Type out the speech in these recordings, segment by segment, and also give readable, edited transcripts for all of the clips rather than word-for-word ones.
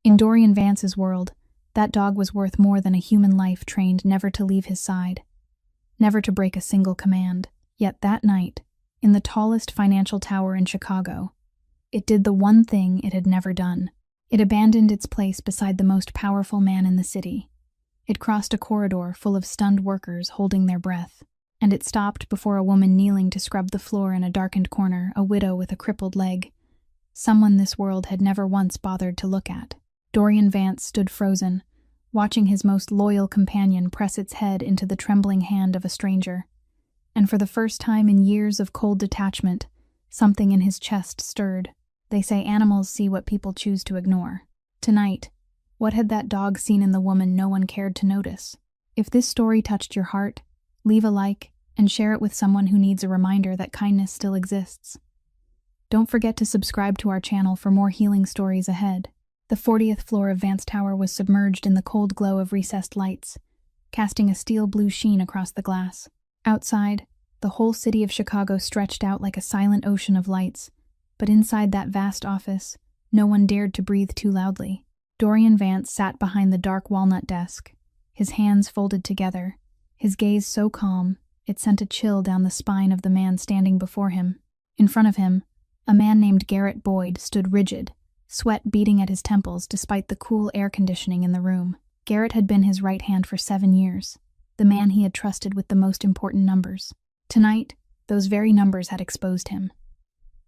In Dorian Vance's world, that dog was worth more than a human life trained never to leave his side, never to break a single command. Yet that night, in the tallest financial tower in Chicago, it did the one thing it had never done. It abandoned its place beside the most powerful man in the city. It crossed a corridor full of stunned workers holding their breath, and it stopped before a woman kneeling to scrub the floor in a darkened corner, a widow with a crippled leg, someone this world had never once bothered to look at. Dorian Vance stood frozen, watching his most loyal companion press its head into the trembling hand of a stranger. And for the first time in years of cold detachment, something in his chest stirred. They say animals see what people choose to ignore. Tonight, what had that dog seen in the woman no one cared to notice? If this story touched your heart, leave a like and share it with someone who needs a reminder that kindness still exists. Don't forget to subscribe to our channel for more healing stories ahead. The 40th floor of Vance Tower was submerged in the cold glow of recessed lights, casting a steel blue sheen across the glass. Outside, the whole city of Chicago stretched out like a silent ocean of lights, but inside that vast office, no one dared to breathe too loudly. Dorian Vance sat behind the dark walnut desk, his hands folded together, his gaze so calm it sent a chill down the spine of the man standing before him. In front of him, a man named Garrett Boyd stood rigid, sweat beating at his temples despite the cool air conditioning in the room. Garrett had been his right hand for 7 years, the man he had trusted with the most important numbers. Tonight, those very numbers had exposed him.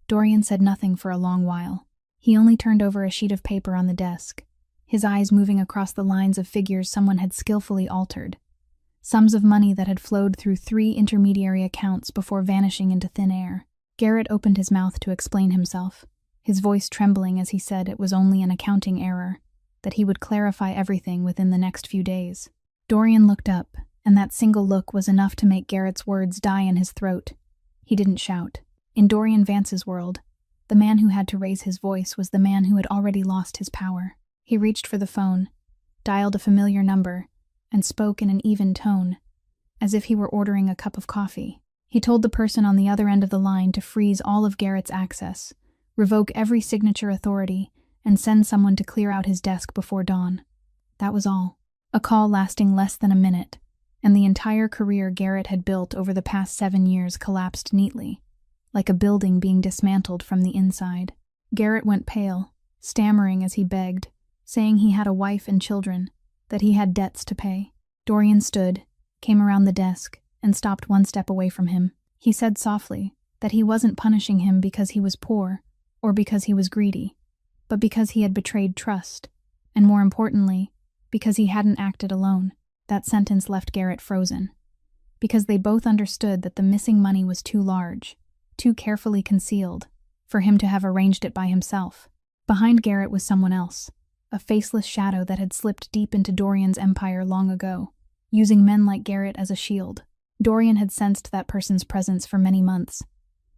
Dorian said nothing for a long while. He only turned over a sheet of paper on the desk, his eyes moving across the lines of figures someone had skillfully altered, sums of money that had flowed through 3 intermediary accounts before vanishing into thin air. Garrett opened his mouth to explain himself, his voice trembling as he said it was only an accounting error, that he would clarify everything within the next few days. Dorian looked up, and that single look was enough to make Garrett's words die in his throat. He didn't shout. In Dorian Vance's world, the man who had to raise his voice was the man who had already lost his power. He reached for the phone, dialed a familiar number, and spoke in an even tone, as if he were ordering a cup of coffee. He told the person on the other end of the line to freeze all of Garrett's access, revoke every signature authority, and send someone to clear out his desk before dawn. That was all. A call lasting less than a minute, and the entire career Garrett had built over the past 7 years collapsed neatly, like a building being dismantled from the inside. Garrett went pale, stammering as he begged, saying he had a wife and children, that he had debts to pay. Dorian stood, came around the desk, and stopped 1 step away from him. He said softly that he wasn't punishing him because he was poor or because he was greedy, but because he had betrayed trust, and more importantly, because he hadn't acted alone. That sentence left Garrett frozen, because they both understood that the missing money was too large, too carefully concealed, for him to have arranged it by himself. Behind Garrett was someone else, a faceless shadow that had slipped deep into Dorian's empire long ago, using men like Garrett as a shield. Dorian had sensed that person's presence for many months.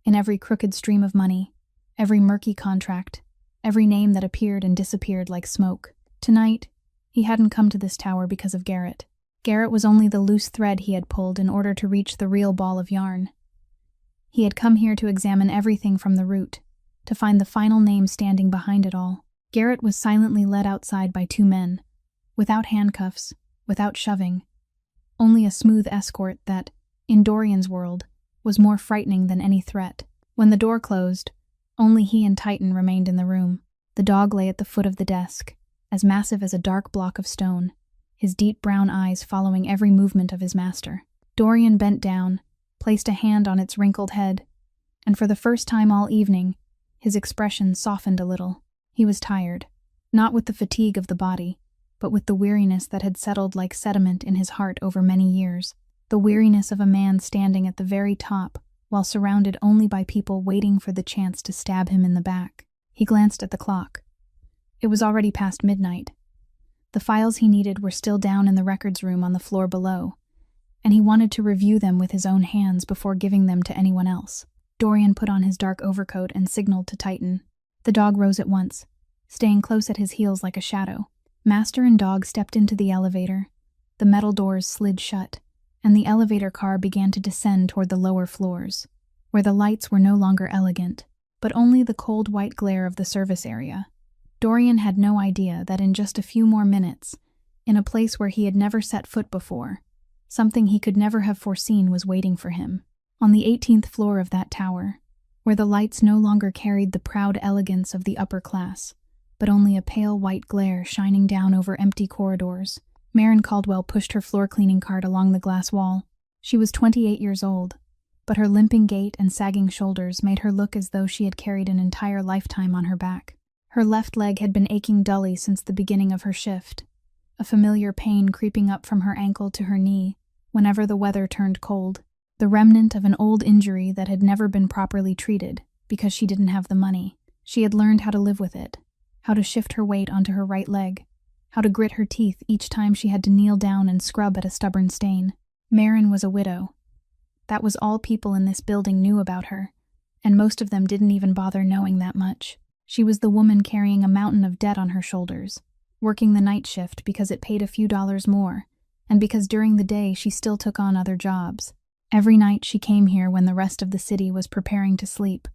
In every crooked stream of money, every murky contract, every name that appeared and disappeared like smoke. Tonight, he hadn't come to this tower because of Garrett. Garrett was only the loose thread he had pulled in order to reach the real ball of yarn. He had come here to examine everything from the root, to find the final name standing behind it all. Garrett was silently led outside by 2 men, without handcuffs, without shoving, only a smooth escort that, in Dorian's world, was more frightening than any threat. When the door closed, only he and Titan remained in the room. The dog lay at the foot of the desk, as massive as a dark block of stone, his deep brown eyes following every movement of his master. Dorian bent down, placed a hand on its wrinkled head, and for the first time all evening, his expression softened a little. He was tired, not with the fatigue of the body, but with the weariness that had settled like sediment in his heart over many years, the weariness of a man standing at the very top while surrounded only by people waiting for the chance to stab him in the back. He glanced at the clock. It was already past midnight. The files he needed were still down in the records room on the floor below, and he wanted to review them with his own hands before giving them to anyone else. Dorian put on his dark overcoat and signaled to Titan. The dog rose at once, staying close at his heels like a shadow. Master and dog stepped into the elevator. The metal doors slid shut, and the elevator car began to descend toward the lower floors, where the lights were no longer elegant, but only the cold white glare of the service area. Dorian had no idea that in just a few more minutes, in a place where he had never set foot before, something he could never have foreseen was waiting for him. On the 18th floor of that tower, where the lights no longer carried the proud elegance of the upper class, but only a pale white glare shining down over empty corridors, Marin Caldwell pushed her floor-cleaning cart along the glass wall. She was 28 years old, but her limping gait and sagging shoulders made her look as though she had carried an entire lifetime on her back. Her left leg had been aching dully since the beginning of her shift, a familiar pain creeping up from her ankle to her knee whenever the weather turned cold, the remnant of an old injury that had never been properly treated because she didn't have the money. She had learned how to live with it, how to shift her weight onto her right leg, how to grit her teeth each time she had to kneel down and scrub at a stubborn stain. Marin was a widow. That was all people in this building knew about her, and most of them didn't even bother knowing that much. She was the woman carrying a mountain of debt on her shoulders, working the night shift because it paid a few dollars more, and because during the day she still took on other jobs. Every night she came here when the rest of the city was preparing to sleep,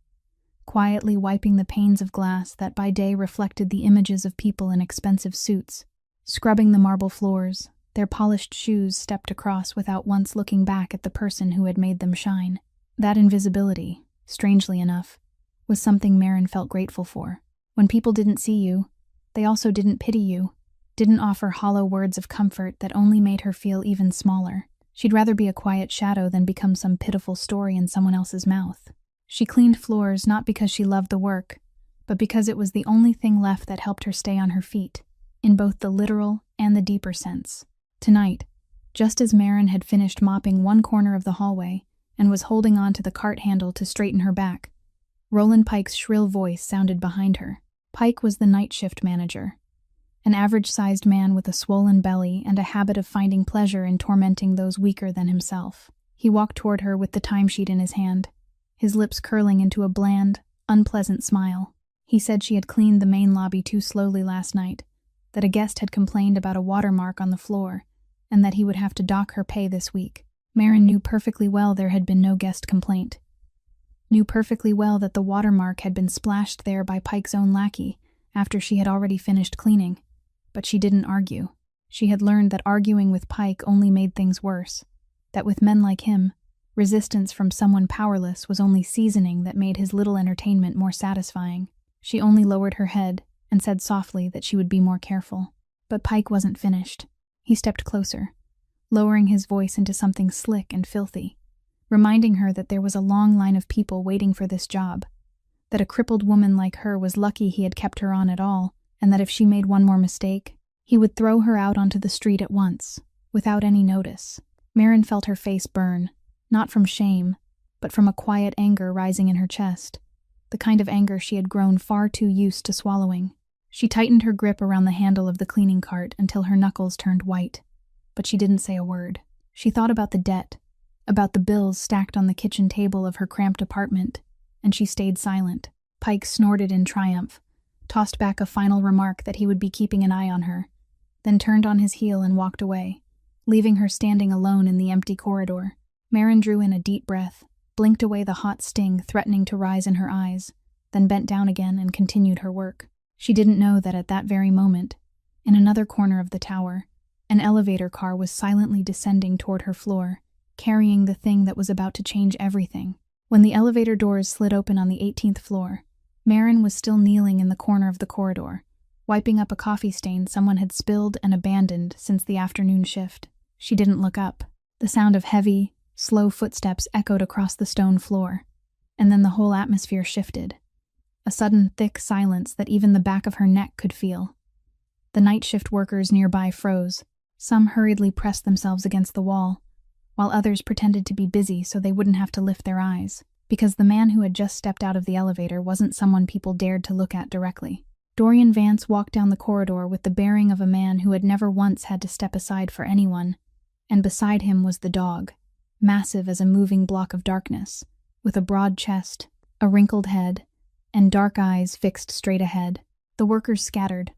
quietly wiping the panes of glass that by day reflected the images of people in expensive suits, scrubbing the marble floors, their polished shoes stepped across without once looking back at the person who had made them shine. That invisibility, strangely enough, was something Marin felt grateful for. When people didn't see you, they also didn't pity you, didn't offer hollow words of comfort that only made her feel even smaller. She'd rather be a quiet shadow than become some pitiful story in someone else's mouth. She cleaned floors not because she loved the work, but because it was the only thing left that helped her stay on her feet, in both the literal and the deeper sense. Tonight, just as Marin had finished mopping one corner of the hallway and was holding on to the cart handle to straighten her back, Roland Pike's shrill voice sounded behind her. Pike was the night shift manager, an average-sized man with a swollen belly and a habit of finding pleasure in tormenting those weaker than himself. He walked toward her with the timesheet in his hand, his lips curling into a bland, unpleasant smile. He said she had cleaned the main lobby too slowly last night, that a guest had complained about a watermark on the floor, and that he would have to dock her pay this week. Marin knew perfectly well there had been no guest complaint. Knew perfectly well that the watermark had been splashed there by Pike's own lackey after she had already finished cleaning. But she didn't argue. She had learned that arguing with Pike only made things worse, that with men like him, resistance from someone powerless was only seasoning that made his little entertainment more satisfying. She only lowered her head and said softly that she would be more careful. But Pike wasn't finished. He stepped closer, lowering his voice into something slick and filthy, reminding her that there was a long line of people waiting for this job, that a crippled woman like her was lucky he had kept her on at all, and that if she made one more mistake, he would throw her out onto the street at once, without any notice. Marin felt her face burn, not from shame, but from a quiet anger rising in her chest, the kind of anger she had grown far too used to swallowing. She tightened her grip around the handle of the cleaning cart until her knuckles turned white, but she didn't say a word. She thought about the debt, about the bills stacked on the kitchen table of her cramped apartment, and she stayed silent. Pike snorted in triumph, tossed back a final remark that he would be keeping an eye on her, then turned on his heel and walked away, leaving her standing alone in the empty corridor. Marin drew in a deep breath, blinked away the hot sting threatening to rise in her eyes, then bent down again and continued her work. She didn't know that at that very moment, in another corner of the tower, an elevator car was silently descending toward her floor, carrying the thing that was about to change everything. When the elevator doors slid open on the 18th floor, Marin was still kneeling in the corner of the corridor, wiping up a coffee stain someone had spilled and abandoned since the afternoon shift. She didn't look up. The sound of heavy, slow footsteps echoed across the stone floor, and then the whole atmosphere shifted. A sudden thick silence that even the back of her neck could feel. The night shift workers nearby froze. Some hurriedly pressed themselves against the wall, while others pretended to be busy so they wouldn't have to lift their eyes, because the man who had just stepped out of the elevator wasn't someone people dared to look at directly. Dorian Vance walked down the corridor with the bearing of a man who had never once had to step aside for anyone, and beside him was the dog, massive as a moving block of darkness, with a broad chest, a wrinkled head, and dark eyes fixed straight ahead. The workers scattered,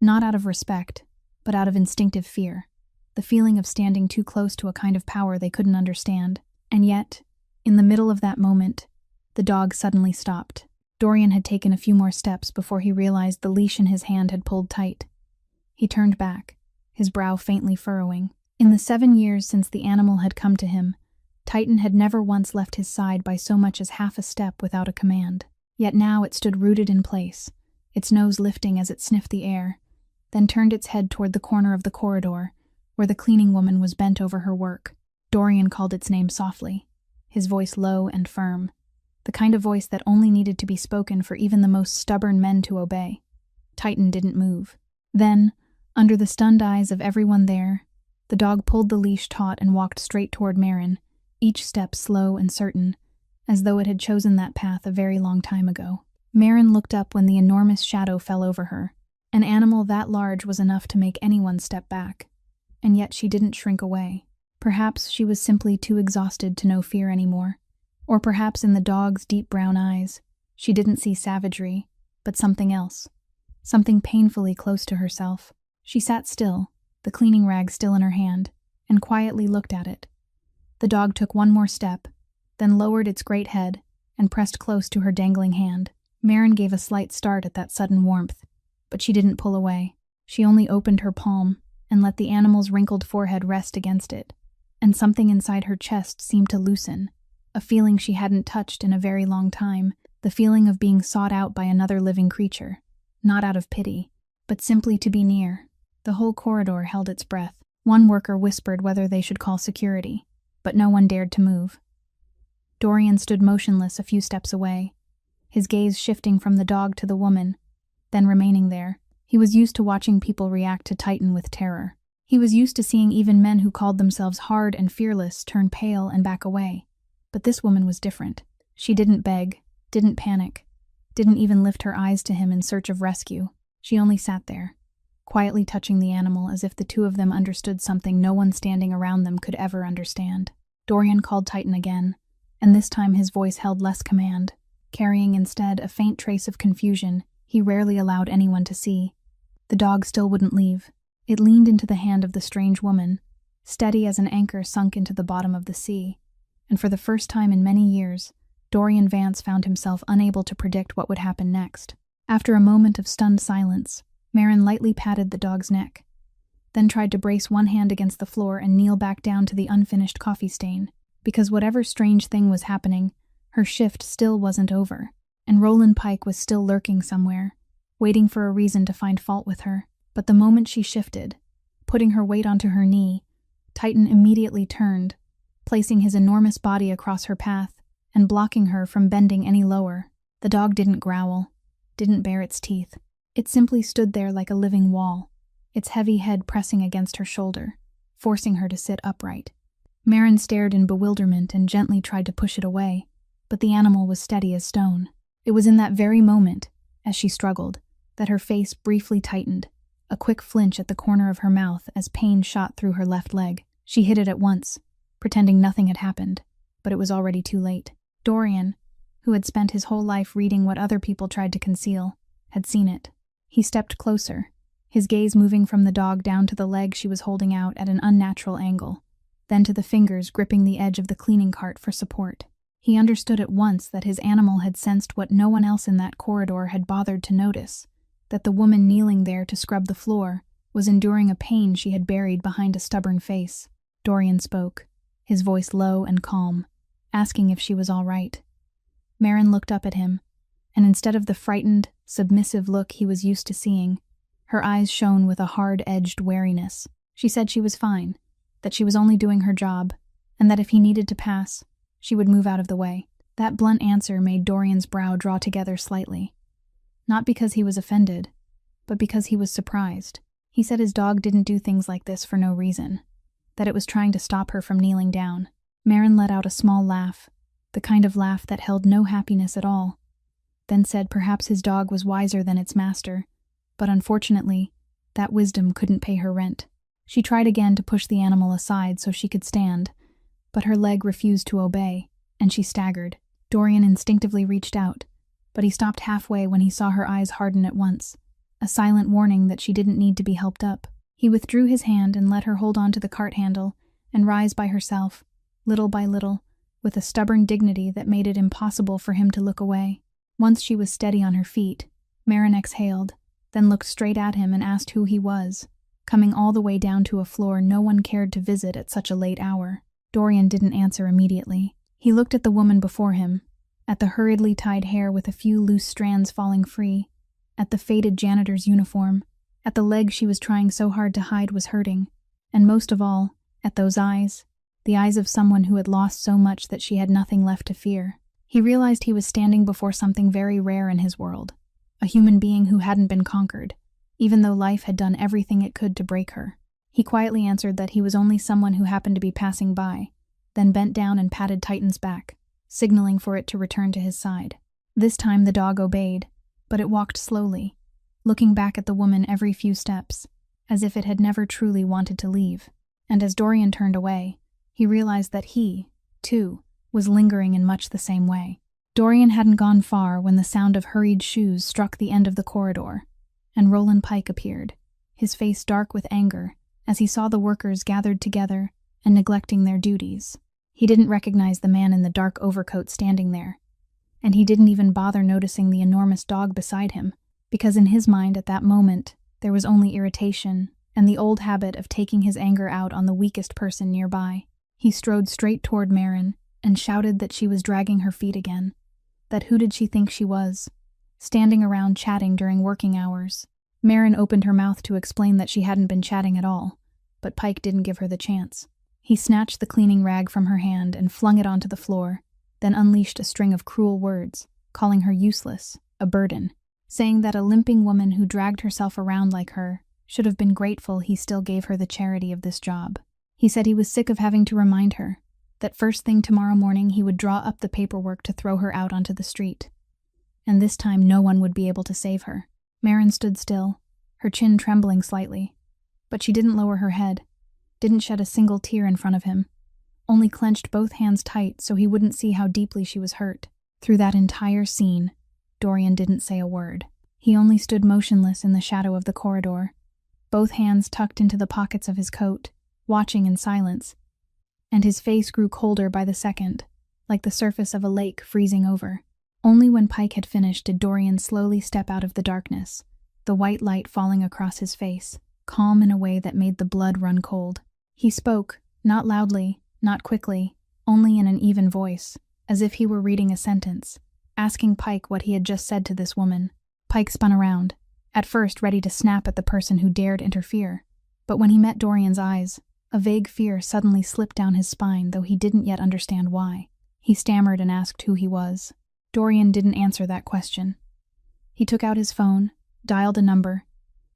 not out of respect, but out of instinctive fear, the feeling of standing too close to a kind of power they couldn't understand. And yet, in the middle of that moment, the dog suddenly stopped. Dorian had taken a few more steps before he realized the leash in his hand had pulled tight. He turned back, his brow faintly furrowing. In the 7 years since the animal had come to him, Titan had never once left his side by so much as half a step without a command. Yet now it stood rooted in place, its nose lifting as it sniffed the air, then turned its head toward the corner of the corridor, where the cleaning woman was bent over her work. Dorian called its name softly, his voice low and firm, the kind of voice that only needed to be spoken for even the most stubborn men to obey. Titan didn't move. Then, under the stunned eyes of everyone there, the dog pulled the leash taut and walked straight toward Marin, each step slow and certain, as though it had chosen that path a very long time ago. Marin looked up when the enormous shadow fell over her. An animal that large was enough to make anyone step back, and yet she didn't shrink away. Perhaps she was simply too exhausted to know fear anymore. Or perhaps in the dog's deep brown eyes, she didn't see savagery, but something else. Something painfully close to herself. She sat still, the cleaning rag still in her hand, and quietly looked at it. The dog took one more step, then lowered its great head and pressed close to her dangling hand. Marin gave a slight start at that sudden warmth, but she didn't pull away. She only opened her palm and let the animal's wrinkled forehead rest against it, and something inside her chest seemed to loosen. A feeling she hadn't touched in a very long time, the feeling of being sought out by another living creature, not out of pity, but simply to be near. The whole corridor held its breath. One worker whispered whether they should call security, but no one dared to move. Dorian stood motionless a few steps away, his gaze shifting from the dog to the woman, then remaining there. He was used to watching people react to Titan with terror. He was used to seeing even men who called themselves hard and fearless turn pale and back away. But this woman was different. She didn't beg, didn't panic, didn't even lift her eyes to him in search of rescue. She only sat there, quietly touching the animal as if the two of them understood something no one standing around them could ever understand. Dorian called Titan again, and this time his voice held less command, carrying instead a faint trace of confusion he rarely allowed anyone to see. The dog still wouldn't leave. It leaned into the hand of the strange woman, steady as an anchor sunk into the bottom of the sea. And for the first time in many years, Dorian Vance found himself unable to predict what would happen next. After a moment of stunned silence, Marin lightly patted the dog's neck, then tried to brace one hand against the floor and kneel back down to the unfinished coffee stain, because whatever strange thing was happening, her shift still wasn't over, and Roland Pike was still lurking somewhere, waiting for a reason to find fault with her. But the moment she shifted, putting her weight onto her knee, Titan immediately turned, placing his enormous body across her path and blocking her from bending any lower. The dog didn't growl, didn't bare its teeth. It simply stood there like a living wall, its heavy head pressing against her shoulder, forcing her to sit upright. Marin stared in bewilderment and gently tried to push it away, but the animal was steady as stone. It was in that very moment, as she struggled, that her face briefly tightened, a quick flinch at the corner of her mouth as pain shot through her left leg. She hid it at once, pretending nothing had happened, but it was already too late. Dorian, who had spent his whole life reading what other people tried to conceal, had seen it. He stepped closer, his gaze moving from the dog down to the leg she was holding out at an unnatural angle, then to the fingers gripping the edge of the cleaning cart for support. He understood at once that his animal had sensed what no one else in that corridor had bothered to notice, that the woman kneeling there to scrub the floor was enduring a pain she had buried behind a stubborn face. Dorian spoke, his voice low and calm, asking if she was all right. Marin looked up at him, and instead of the frightened, submissive look he was used to seeing, her eyes shone with a hard-edged wariness. She said she was fine, that she was only doing her job, and that if he needed to pass, she would move out of the way. That blunt answer made Dorian's brow draw together slightly. Not because he was offended, but because he was surprised. He said his dog didn't do things like this for no reason, that it was trying to stop her from kneeling down. Marin let out a small laugh, the kind of laugh that held no happiness at all, then said perhaps his dog was wiser than its master, but unfortunately, that wisdom couldn't pay her rent. She tried again to push the animal aside so she could stand, but her leg refused to obey, and she staggered. Dorian instinctively reached out, but he stopped halfway when he saw her eyes harden at once, a silent warning that she didn't need to be helped up. He withdrew his hand and let her hold on to the cart handle and rise by herself, little by little, with a stubborn dignity that made it impossible for him to look away. Once she was steady on her feet, Marin exhaled, then looked straight at him and asked who he was, coming all the way down to a floor no one cared to visit at such a late hour. Dorian didn't answer immediately. He looked at the woman before him, at the hurriedly tied hair with a few loose strands falling free, at the faded janitor's uniform, at the leg she was trying so hard to hide was hurting, and most of all, at those eyes, the eyes of someone who had lost so much that she had nothing left to fear. He realized he was standing before something very rare in his world, a human being who hadn't been conquered, even though life had done everything it could to break her. He quietly answered that he was only someone who happened to be passing by, then bent down and patted Titan's back, signaling for it to return to his side. This time the dog obeyed, but it walked slowly, looking back at the woman every few steps, as if it had never truly wanted to leave. And as Dorian turned away, he realized that he, too, was lingering in much the same way. Dorian hadn't gone far when the sound of hurried shoes struck the end of the corridor, and Roland Pike appeared, his face dark with anger, as he saw the workers gathered together and neglecting their duties. He didn't recognize the man in the dark overcoat standing there, and he didn't even bother noticing the enormous dog beside him, because in his mind at that moment there was only irritation and the old habit of taking his anger out on the weakest person nearby. He strode straight toward Marin and shouted that she was dragging her feet again, that who did she think she was, standing around chatting during working hours. Marin opened her mouth to explain that she hadn't been chatting at all, but Pike didn't give her the chance. He snatched the cleaning rag from her hand and flung it onto the floor, then unleashed a string of cruel words, calling her useless, a burden, saying that a limping woman who dragged herself around like her should have been grateful he still gave her the charity of this job. He said he was sick of having to remind her that first thing tomorrow morning he would draw up the paperwork to throw her out onto the street. And this time no one would be able to save her. Marin stood still, her chin trembling slightly, but she didn't lower her head, didn't shed a single tear in front of him, only clenched both hands tight so he wouldn't see how deeply she was hurt. Through that entire scene, Dorian didn't say a word. He only stood motionless in the shadow of the corridor, both hands tucked into the pockets of his coat, watching in silence, and his face grew colder by the second, like the surface of a lake freezing over. Only when Pike had finished did Dorian slowly step out of the darkness, the white light falling across his face, calm in a way that made the blood run cold. He spoke, not loudly, not quickly, only in an even voice, as if he were reading a sentence, asking Pike what he had just said to this woman. Pike spun around, at first ready to snap at the person who dared interfere, but when he met Dorian's eyes, a vague fear suddenly slipped down his spine, though he didn't yet understand why. He stammered and asked who he was. Dorian didn't answer that question. He took out his phone, dialed a number,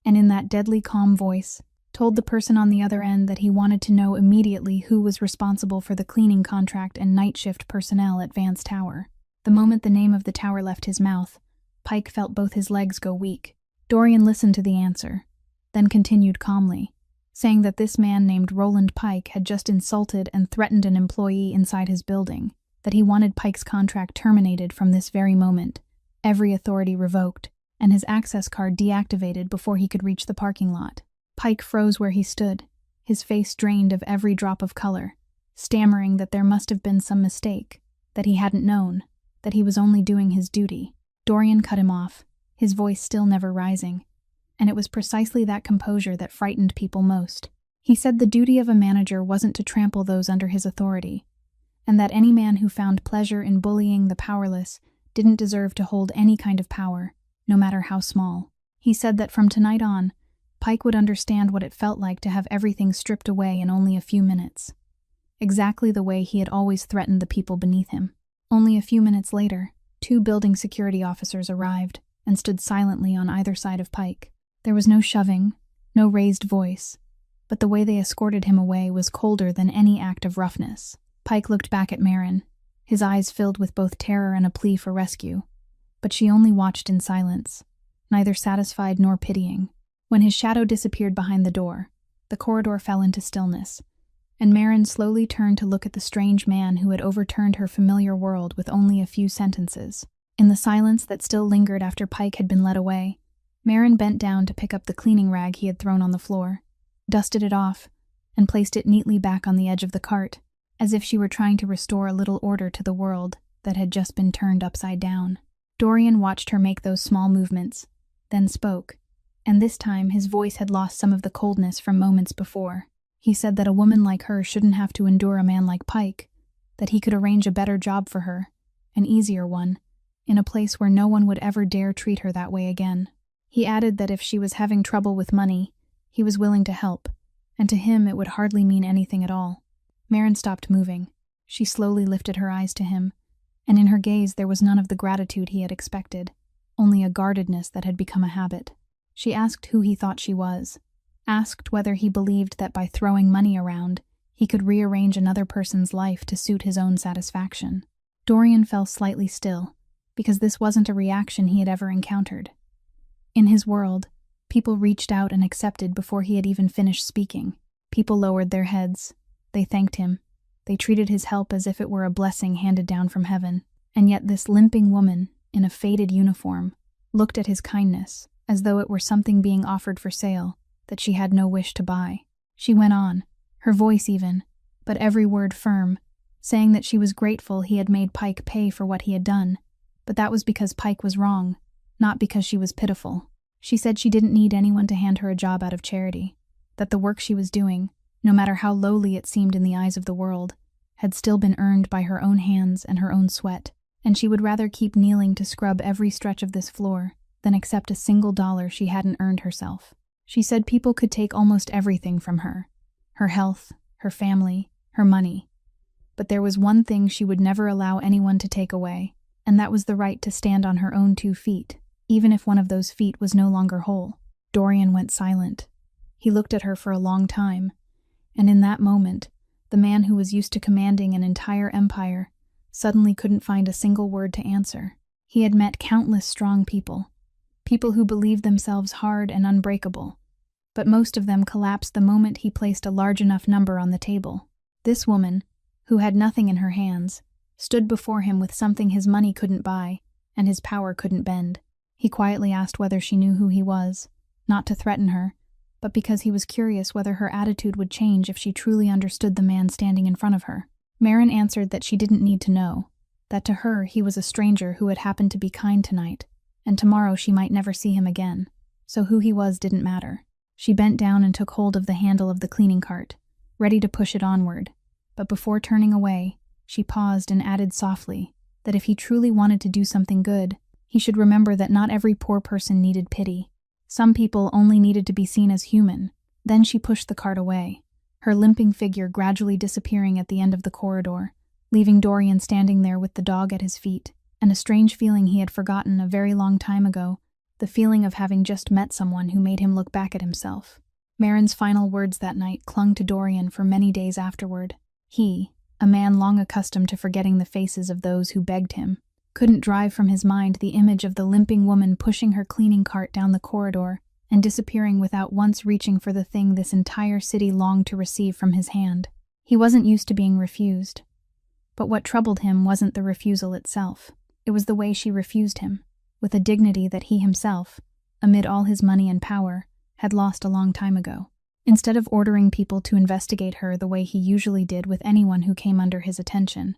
and in that deadly calm voice, told the person on the other end that he wanted to know immediately who was responsible for the cleaning contract and night shift personnel at Vance Tower. The moment the name of the tower left his mouth, Pike felt both his legs go weak. Dorian listened to the answer, then continued calmly, saying that this man named Roland Pike had just insulted and threatened an employee inside his building, that he wanted Pike's contract terminated from this very moment, every authority revoked, and his access card deactivated before he could reach the parking lot. Pike froze where he stood, his face drained of every drop of color, stammering that there must have been some mistake, that he hadn't known, that he was only doing his duty. Dorian cut him off, his voice still never rising, and it was precisely that composure that frightened people most. He said the duty of a manager wasn't to trample those under his authority, and that any man who found pleasure in bullying the powerless didn't deserve to hold any kind of power, no matter how small. He said that from tonight on, Pike would understand what it felt like to have everything stripped away in only a few minutes, exactly the way he had always threatened the people beneath him. Only a few minutes later, 2 building security officers arrived and stood silently on either side of Pike. There was no shoving, no raised voice, but the way they escorted him away was colder than any act of roughness. Pike looked back at Marin, his eyes filled with both terror and a plea for rescue, but she only watched in silence, neither satisfied nor pitying. When his shadow disappeared behind the door, the corridor fell into stillness, and Marin slowly turned to look at the strange man who had overturned her familiar world with only a few sentences. In the silence that still lingered after Pike had been led away, Marin bent down to pick up the cleaning rag he had thrown on the floor, dusted it off, and placed it neatly back on the edge of the cart, as if she were trying to restore a little order to the world that had just been turned upside down. Dorian watched her make those small movements, then spoke, and this time his voice had lost some of the coldness from moments before. He said that a woman like her shouldn't have to endure a man like Pike, that he could arrange a better job for her, an easier one, in a place where no one would ever dare treat her that way again. He added that if she was having trouble with money, he was willing to help, and to him it would hardly mean anything at all. Marin stopped moving. She slowly lifted her eyes to him, and in her gaze there was none of the gratitude he had expected, only a guardedness that had become a habit. She asked who he thought she was, asked whether he believed that by throwing money around, he could rearrange another person's life to suit his own satisfaction. Dorian fell slightly still, because this wasn't a reaction he had ever encountered. In his world, people reached out and accepted before he had even finished speaking. People lowered their heads. They thanked him. They treated his help as if it were a blessing handed down from heaven. And yet this limping woman, in a faded uniform, looked at his kindness as though it were something being offered for sale that she had no wish to buy. She went on, her voice even, but every word firm, saying that she was grateful he had made Pike pay for what he had done, but that was because Pike was wrong, not because she was pitiful. She said she didn't need anyone to hand her a job out of charity, that the work she was doing, no matter how lowly it seemed in the eyes of the world, had still been earned by her own hands and her own sweat, and she would rather keep kneeling to scrub every stretch of this floor than accept a single dollar she hadn't earned herself. She said people could take almost everything from her health, her family, her money. But there was one thing she would never allow anyone to take away, and that was the right to stand on her own 2 feet, even if one of those feet was no longer whole. Dorian went silent. He looked at her for a long time, and in that moment, the man who was used to commanding an entire empire suddenly couldn't find a single word to answer. He had met countless strong people who believed themselves hard and unbreakable, but most of them collapsed the moment he placed a large enough number on the table. This woman, who had nothing in her hands, stood before him with something his money couldn't buy and his power couldn't bend. He quietly asked whether she knew who he was, not to threaten her, but because he was curious whether her attitude would change if she truly understood the man standing in front of her. Marin answered that she didn't need to know, that to her he was a stranger who had happened to be kind tonight, and tomorrow she might never see him again, so who he was didn't matter. She bent down and took hold of the handle of the cleaning cart, ready to push it onward, but before turning away, she paused and added softly that if he truly wanted to do something good, he should remember that not every poor person needed pity. Some people only needed to be seen as human. Then she pushed the cart away, her limping figure gradually disappearing at the end of the corridor, leaving Dorian standing there with the dog at his feet, and a strange feeling he had forgotten a very long time ago, the feeling of having just met someone who made him look back at himself. Marin's final words that night clung to Dorian for many days afterward. He, a man long accustomed to forgetting the faces of those who begged him, couldn't drive from his mind the image of the limping woman pushing her cleaning cart down the corridor and disappearing without once reaching for the thing this entire city longed to receive from his hand. He wasn't used to being refused. But what troubled him wasn't the refusal itself. It was the way she refused him, with a dignity that he himself, amid all his money and power, had lost a long time ago. Instead of ordering people to investigate her the way he usually did with anyone who came under his attention,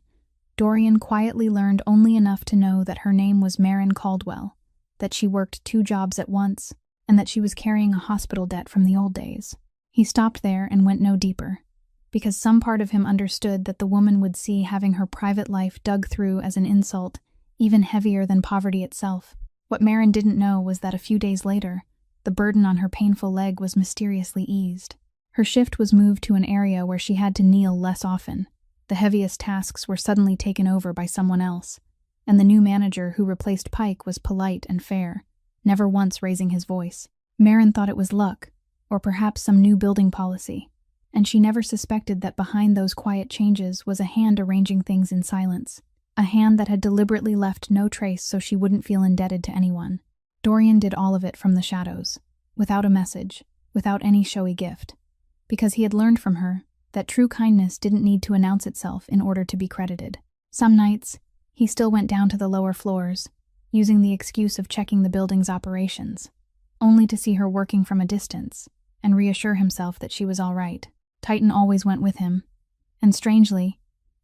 Dorian quietly learned only enough to know that her name was Marin Caldwell, that she worked 2 jobs at once, and that she was carrying a hospital debt from the old days. He stopped there and went no deeper, because some part of him understood that the woman would see having her private life dug through as an insult even heavier than poverty itself. What Marin didn't know was that a few days later, the burden on her painful leg was mysteriously eased. Her shift was moved to an area where she had to kneel less often. The heaviest tasks were suddenly taken over by someone else, and the new manager who replaced Pike was polite and fair, never once raising his voice. Marin thought it was luck, or perhaps some new building policy, and she never suspected that behind those quiet changes was a hand arranging things in silence, a hand that had deliberately left no trace so she wouldn't feel indebted to anyone. Dorian did all of it from the shadows, without a message, without any showy gift, because he had learned from her that true kindness didn't need to announce itself in order to be credited. Some nights, he still went down to the lower floors, using the excuse of checking the building's operations, only to see her working from a distance and reassure himself that she was all right. Titan always went with him, and strangely,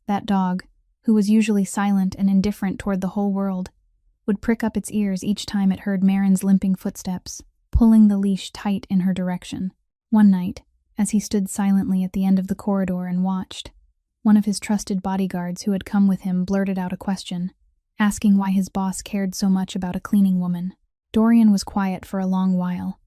that dog, who was usually silent and indifferent toward the whole world, would prick up its ears each time it heard Marin's limping footsteps, pulling the leash tight in her direction. One night, as he stood silently at the end of the corridor and watched, one of his trusted bodyguards who had come with him blurted out a question, asking why his boss cared so much about a cleaning woman. Dorian was quiet for a long while,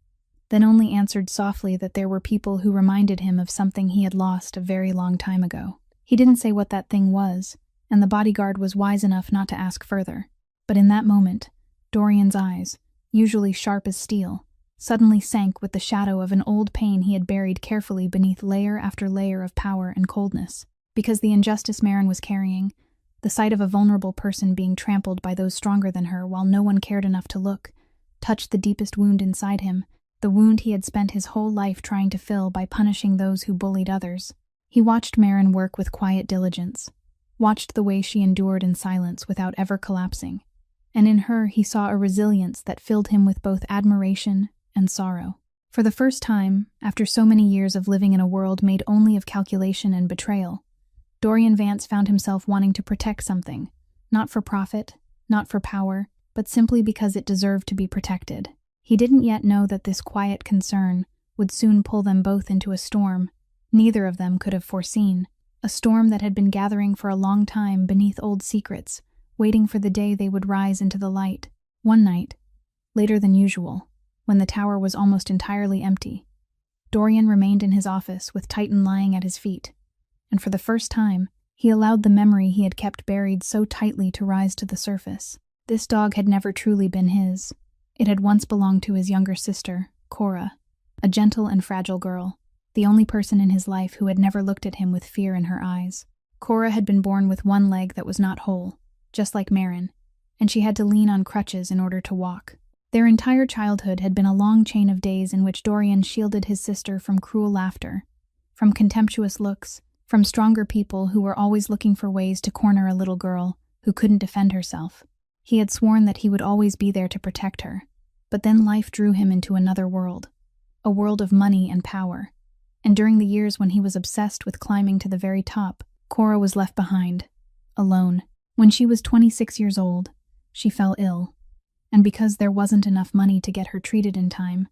then only answered softly that there were people who reminded him of something he had lost a very long time ago. He didn't say what that thing was, and the bodyguard was wise enough not to ask further. But in that moment, Dorian's eyes, usually sharp as steel, suddenly sank with the shadow of an old pain he had buried carefully beneath layer after layer of power and coldness. Because the injustice Marin was carrying, the sight of a vulnerable person being trampled by those stronger than her while no one cared enough to look, touched the deepest wound inside him, the wound he had spent his whole life trying to fill by punishing those who bullied others. He watched Marin work with quiet diligence, watched the way she endured in silence without ever collapsing, and in her he saw a resilience that filled him with both admiration and sorrow. For the first time, after so many years of living in a world made only of calculation and betrayal, Dorian Vance found himself wanting to protect something, not for profit, not for power, but simply because it deserved to be protected. He didn't yet know that this quiet concern would soon pull them both into a storm neither of them could have foreseen, a storm that had been gathering for a long time beneath old secrets, waiting for the day they would rise into the light. One night, later than usual, when the tower was almost entirely empty, Dorian remained in his office with Titan lying at his feet, and for the first time, he allowed the memory he had kept buried so tightly to rise to the surface. This dog had never truly been his. It had once belonged to his younger sister, Cora, a gentle and fragile girl, the only person in his life who had never looked at him with fear in her eyes. Cora had been born with one leg that was not whole, just like Marin, and she had to lean on crutches in order to walk. Their entire childhood had been a long chain of days in which Dorian shielded his sister from cruel laughter, from contemptuous looks, from stronger people who were always looking for ways to corner a little girl who couldn't defend herself. He had sworn that he would always be there to protect her, but then life drew him into another world, a world of money and power. And during the years when he was obsessed with climbing to the very top, Cora was left behind, alone. When she was 26 years old, she fell ill, and because there wasn't enough money to get her treated in time,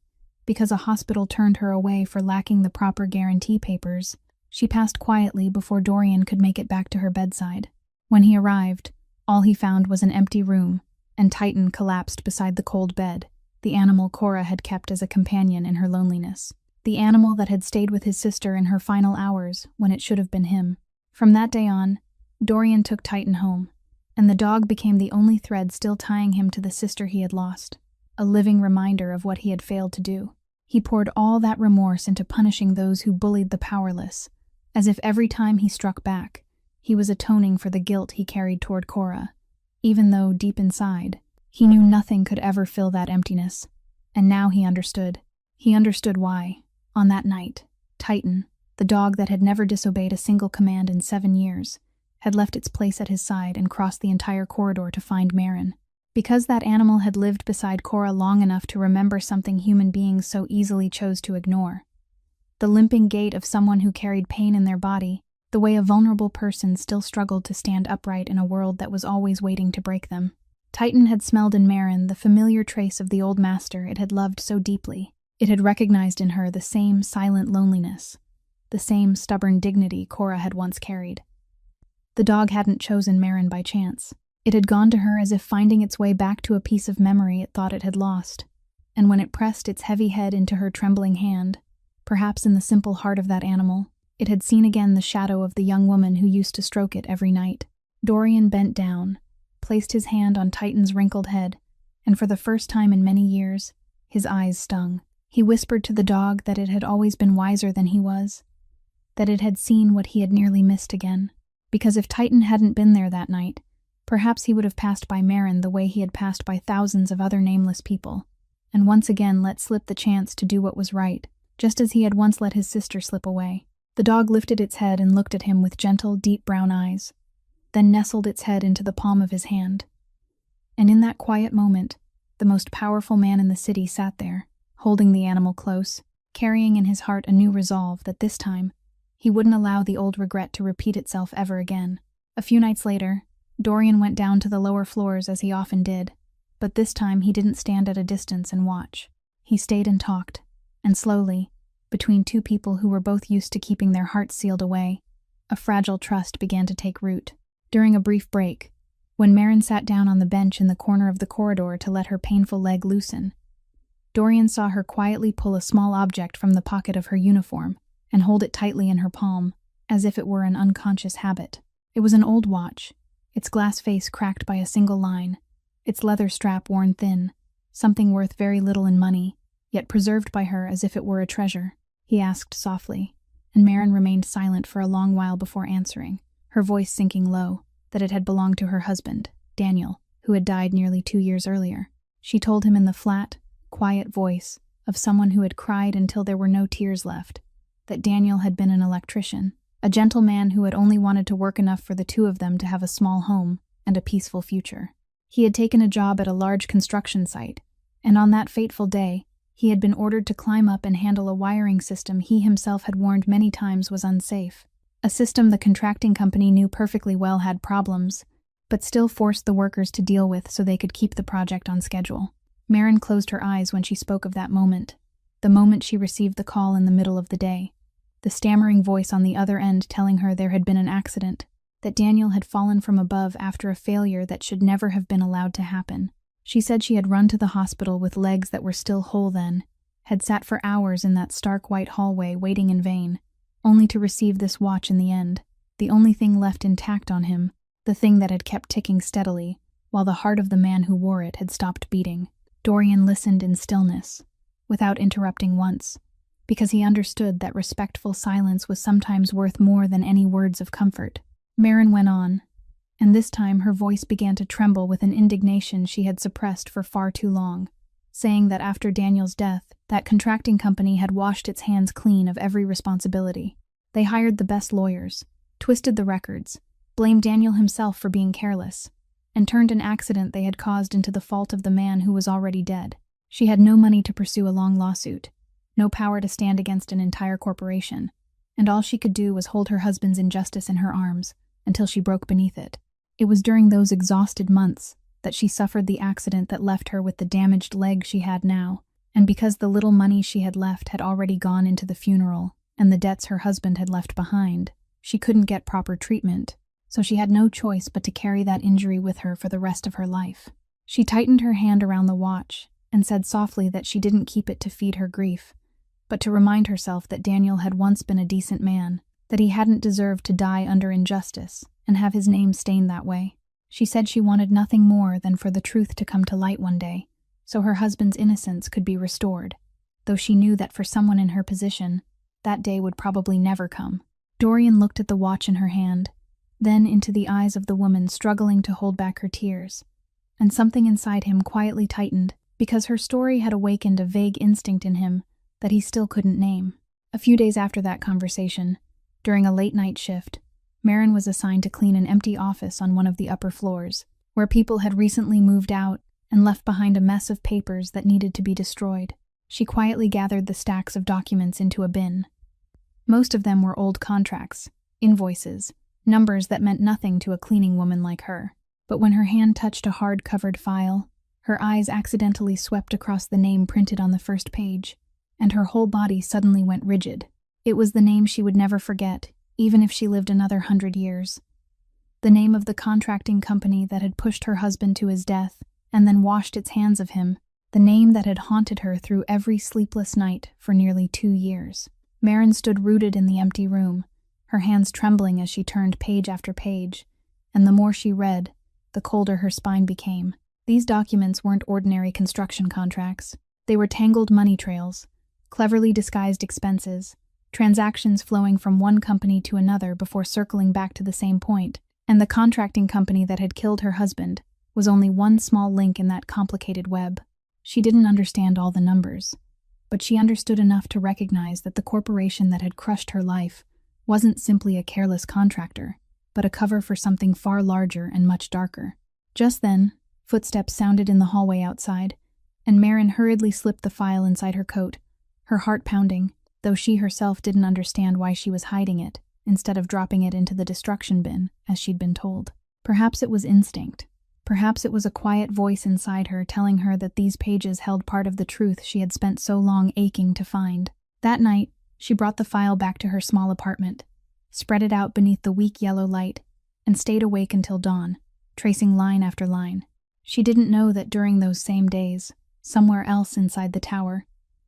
because a hospital turned her away for lacking the proper guarantee papers, she passed quietly before Dorian could make it back to her bedside. When he arrived, all he found was an empty room, and Titan collapsed beside the cold bed, the animal Cora had kept as a companion in her loneliness. The animal that had stayed with his sister in her final hours when it should have been him. From that day on, Dorian took Titan home, and the dog became the only thread still tying him to the sister he had lost, a living reminder of what he had failed to do. He poured all that remorse into punishing those who bullied the powerless, as if every time he struck back, he was atoning for the guilt he carried toward Cora, even though, deep inside, he knew nothing could ever fill that emptiness. And now he understood. He understood why, on that night, Titan, the dog that had never disobeyed a single command in 7 years, had left its place at his side and crossed the entire corridor to find Marin. Because that animal had lived beside Cora long enough to remember something human beings so easily chose to ignore. The limping gait of someone who carried pain in their body, the way a vulnerable person still struggled to stand upright in a world that was always waiting to break them. Titan had smelled in Marin the familiar trace of the old master it had loved so deeply. It had recognized in her the same silent loneliness, the same stubborn dignity Cora had once carried. The dog hadn't chosen Marin by chance. It had gone to her as if finding its way back to a piece of memory it thought it had lost, and when it pressed its heavy head into her trembling hand, perhaps in the simple heart of that animal, it had seen again the shadow of the young woman who used to stroke it every night. Dorian bent down, placed his hand on Titan's wrinkled head, and for the first time in many years, his eyes stung. He whispered to the dog that it had always been wiser than he was, that it had seen what he had nearly missed again. Because if Titan hadn't been there that night, perhaps he would have passed by Marin the way he had passed by thousands of other nameless people, and once again let slip the chance to do what was right, just as he had once let his sister slip away. The dog lifted its head and looked at him with gentle, deep brown eyes, then nestled its head into the palm of his hand. And in that quiet moment, the most powerful man in the city sat there, holding the animal close, carrying in his heart a new resolve that this time, he wouldn't allow the old regret to repeat itself ever again. A few nights later, Dorian went down to the lower floors as he often did, But this time he didn't stand at a distance and watch. He stayed and talked, and slowly, between two people who were both used to keeping their hearts sealed away, a fragile trust began to take root. During a brief break, when Marin sat down on the bench in the corner of the corridor to let her painful leg loosen, Dorian saw her quietly pull a small object from the pocket of her uniform and hold it tightly in her palm, as if it were an unconscious habit. It was an old watch, its glass face cracked by a single line, its leather strap worn thin, something worth very little in money, yet preserved by her as if it were a treasure. He asked softly, and Marin remained silent for a long while before answering, her voice sinking low, that it had belonged to her husband, Daniel, who had died nearly 2 years earlier. She told him in the flat, quiet voice of someone who had cried until there were no tears left, that Daniel had been an electrician, a gentle man who had only wanted to work enough for the two of them to have a small home and a peaceful future. He had taken a job at a large construction site, and on that fateful day, he had been ordered to climb up and handle a wiring system he himself had warned many times was unsafe. A system the contracting company knew perfectly well had problems, but still forced the workers to deal with so they could keep the project on schedule. Marin closed her eyes when she spoke of that moment, the moment she received the call in the middle of the day, the stammering voice on the other end telling her there had been an accident, that Daniel had fallen from above after a failure that should never have been allowed to happen. She said she had run to the hospital with legs that were still whole then, had sat for hours in that stark white hallway waiting in vain, only to receive this watch in the end, the only thing left intact on him, the thing that had kept ticking steadily, while the heart of the man who wore it had stopped beating. Dorian listened in stillness, without interrupting once, because he understood that respectful silence was sometimes worth more than any words of comfort. Marin went on, and this time her voice began to tremble with an indignation she had suppressed for far too long, saying that after Daniel's death, that contracting company had washed its hands clean of every responsibility. They hired the best lawyers, twisted the records, blamed Daniel himself for being careless, and turned an accident they had caused into the fault of the man who was already dead. She had no money to pursue a long lawsuit, no power to stand against an entire corporation, and all she could do was hold her husband's injustice in her arms until she broke beneath it. It was during those exhausted months that she suffered the accident that left her with the damaged leg she had now, and because the little money she had left had already gone into the funeral and the debts her husband had left behind, she couldn't get proper treatment, so she had no choice but to carry that injury with her for the rest of her life. She tightened her hand around the watch and said softly that she didn't keep it to feed her grief, but to remind herself that Daniel had once been a decent man, that he hadn't deserved to die under injustice and have his name stained that way. She said she wanted nothing more than for the truth to come to light one day, so her husband's innocence could be restored, though she knew that for someone in her position, that day would probably never come. Dorian looked at the watch in her hand, then into the eyes of the woman struggling to hold back her tears, and something inside him quietly tightened because her story had awakened a vague instinct in him that he still couldn't name. A few days after that conversation, during a late-night shift, Marin was assigned to clean an empty office on one of the upper floors, where people had recently moved out and left behind a mess of papers that needed to be destroyed. She quietly gathered the stacks of documents into a bin. Most of them were old contracts, invoices, numbers that meant nothing to a cleaning woman like her. But when her hand touched a hard-covered file, her eyes accidentally swept across the name printed on the first page, and her whole body suddenly went rigid. It was the name she would never forget, even if she lived another 100 years. The name of the contracting company that had pushed her husband to his death and then washed its hands of him, the name that had haunted her through every sleepless night for nearly 2 years. Marin stood rooted in the empty room, her hands trembling as she turned page after page, and the more she read, the colder her spine became. These documents weren't ordinary construction contracts. They were tangled money trails, cleverly disguised expenses, transactions flowing from one company to another before circling back to the same point, and the contracting company that had killed her husband was only one small link in that complicated web. She didn't understand all the numbers, but she understood enough to recognize that the corporation that had crushed her life wasn't simply a careless contractor, but a cover for something far larger and much darker. Just then, footsteps sounded in the hallway outside, and Marin hurriedly slipped the file inside her coat, her heart pounding, though she herself didn't understand why she was hiding it, instead of dropping it into the destruction bin, as she'd been told. Perhaps it was instinct, Perhaps it was a quiet voice inside her telling her that these pages held part of the truth she had spent so long aching to find. That night, she brought the file back to her small apartment, spread it out beneath the weak yellow light, and stayed awake until dawn, tracing line after line. She didn't know that during those same days, somewhere else inside the tower,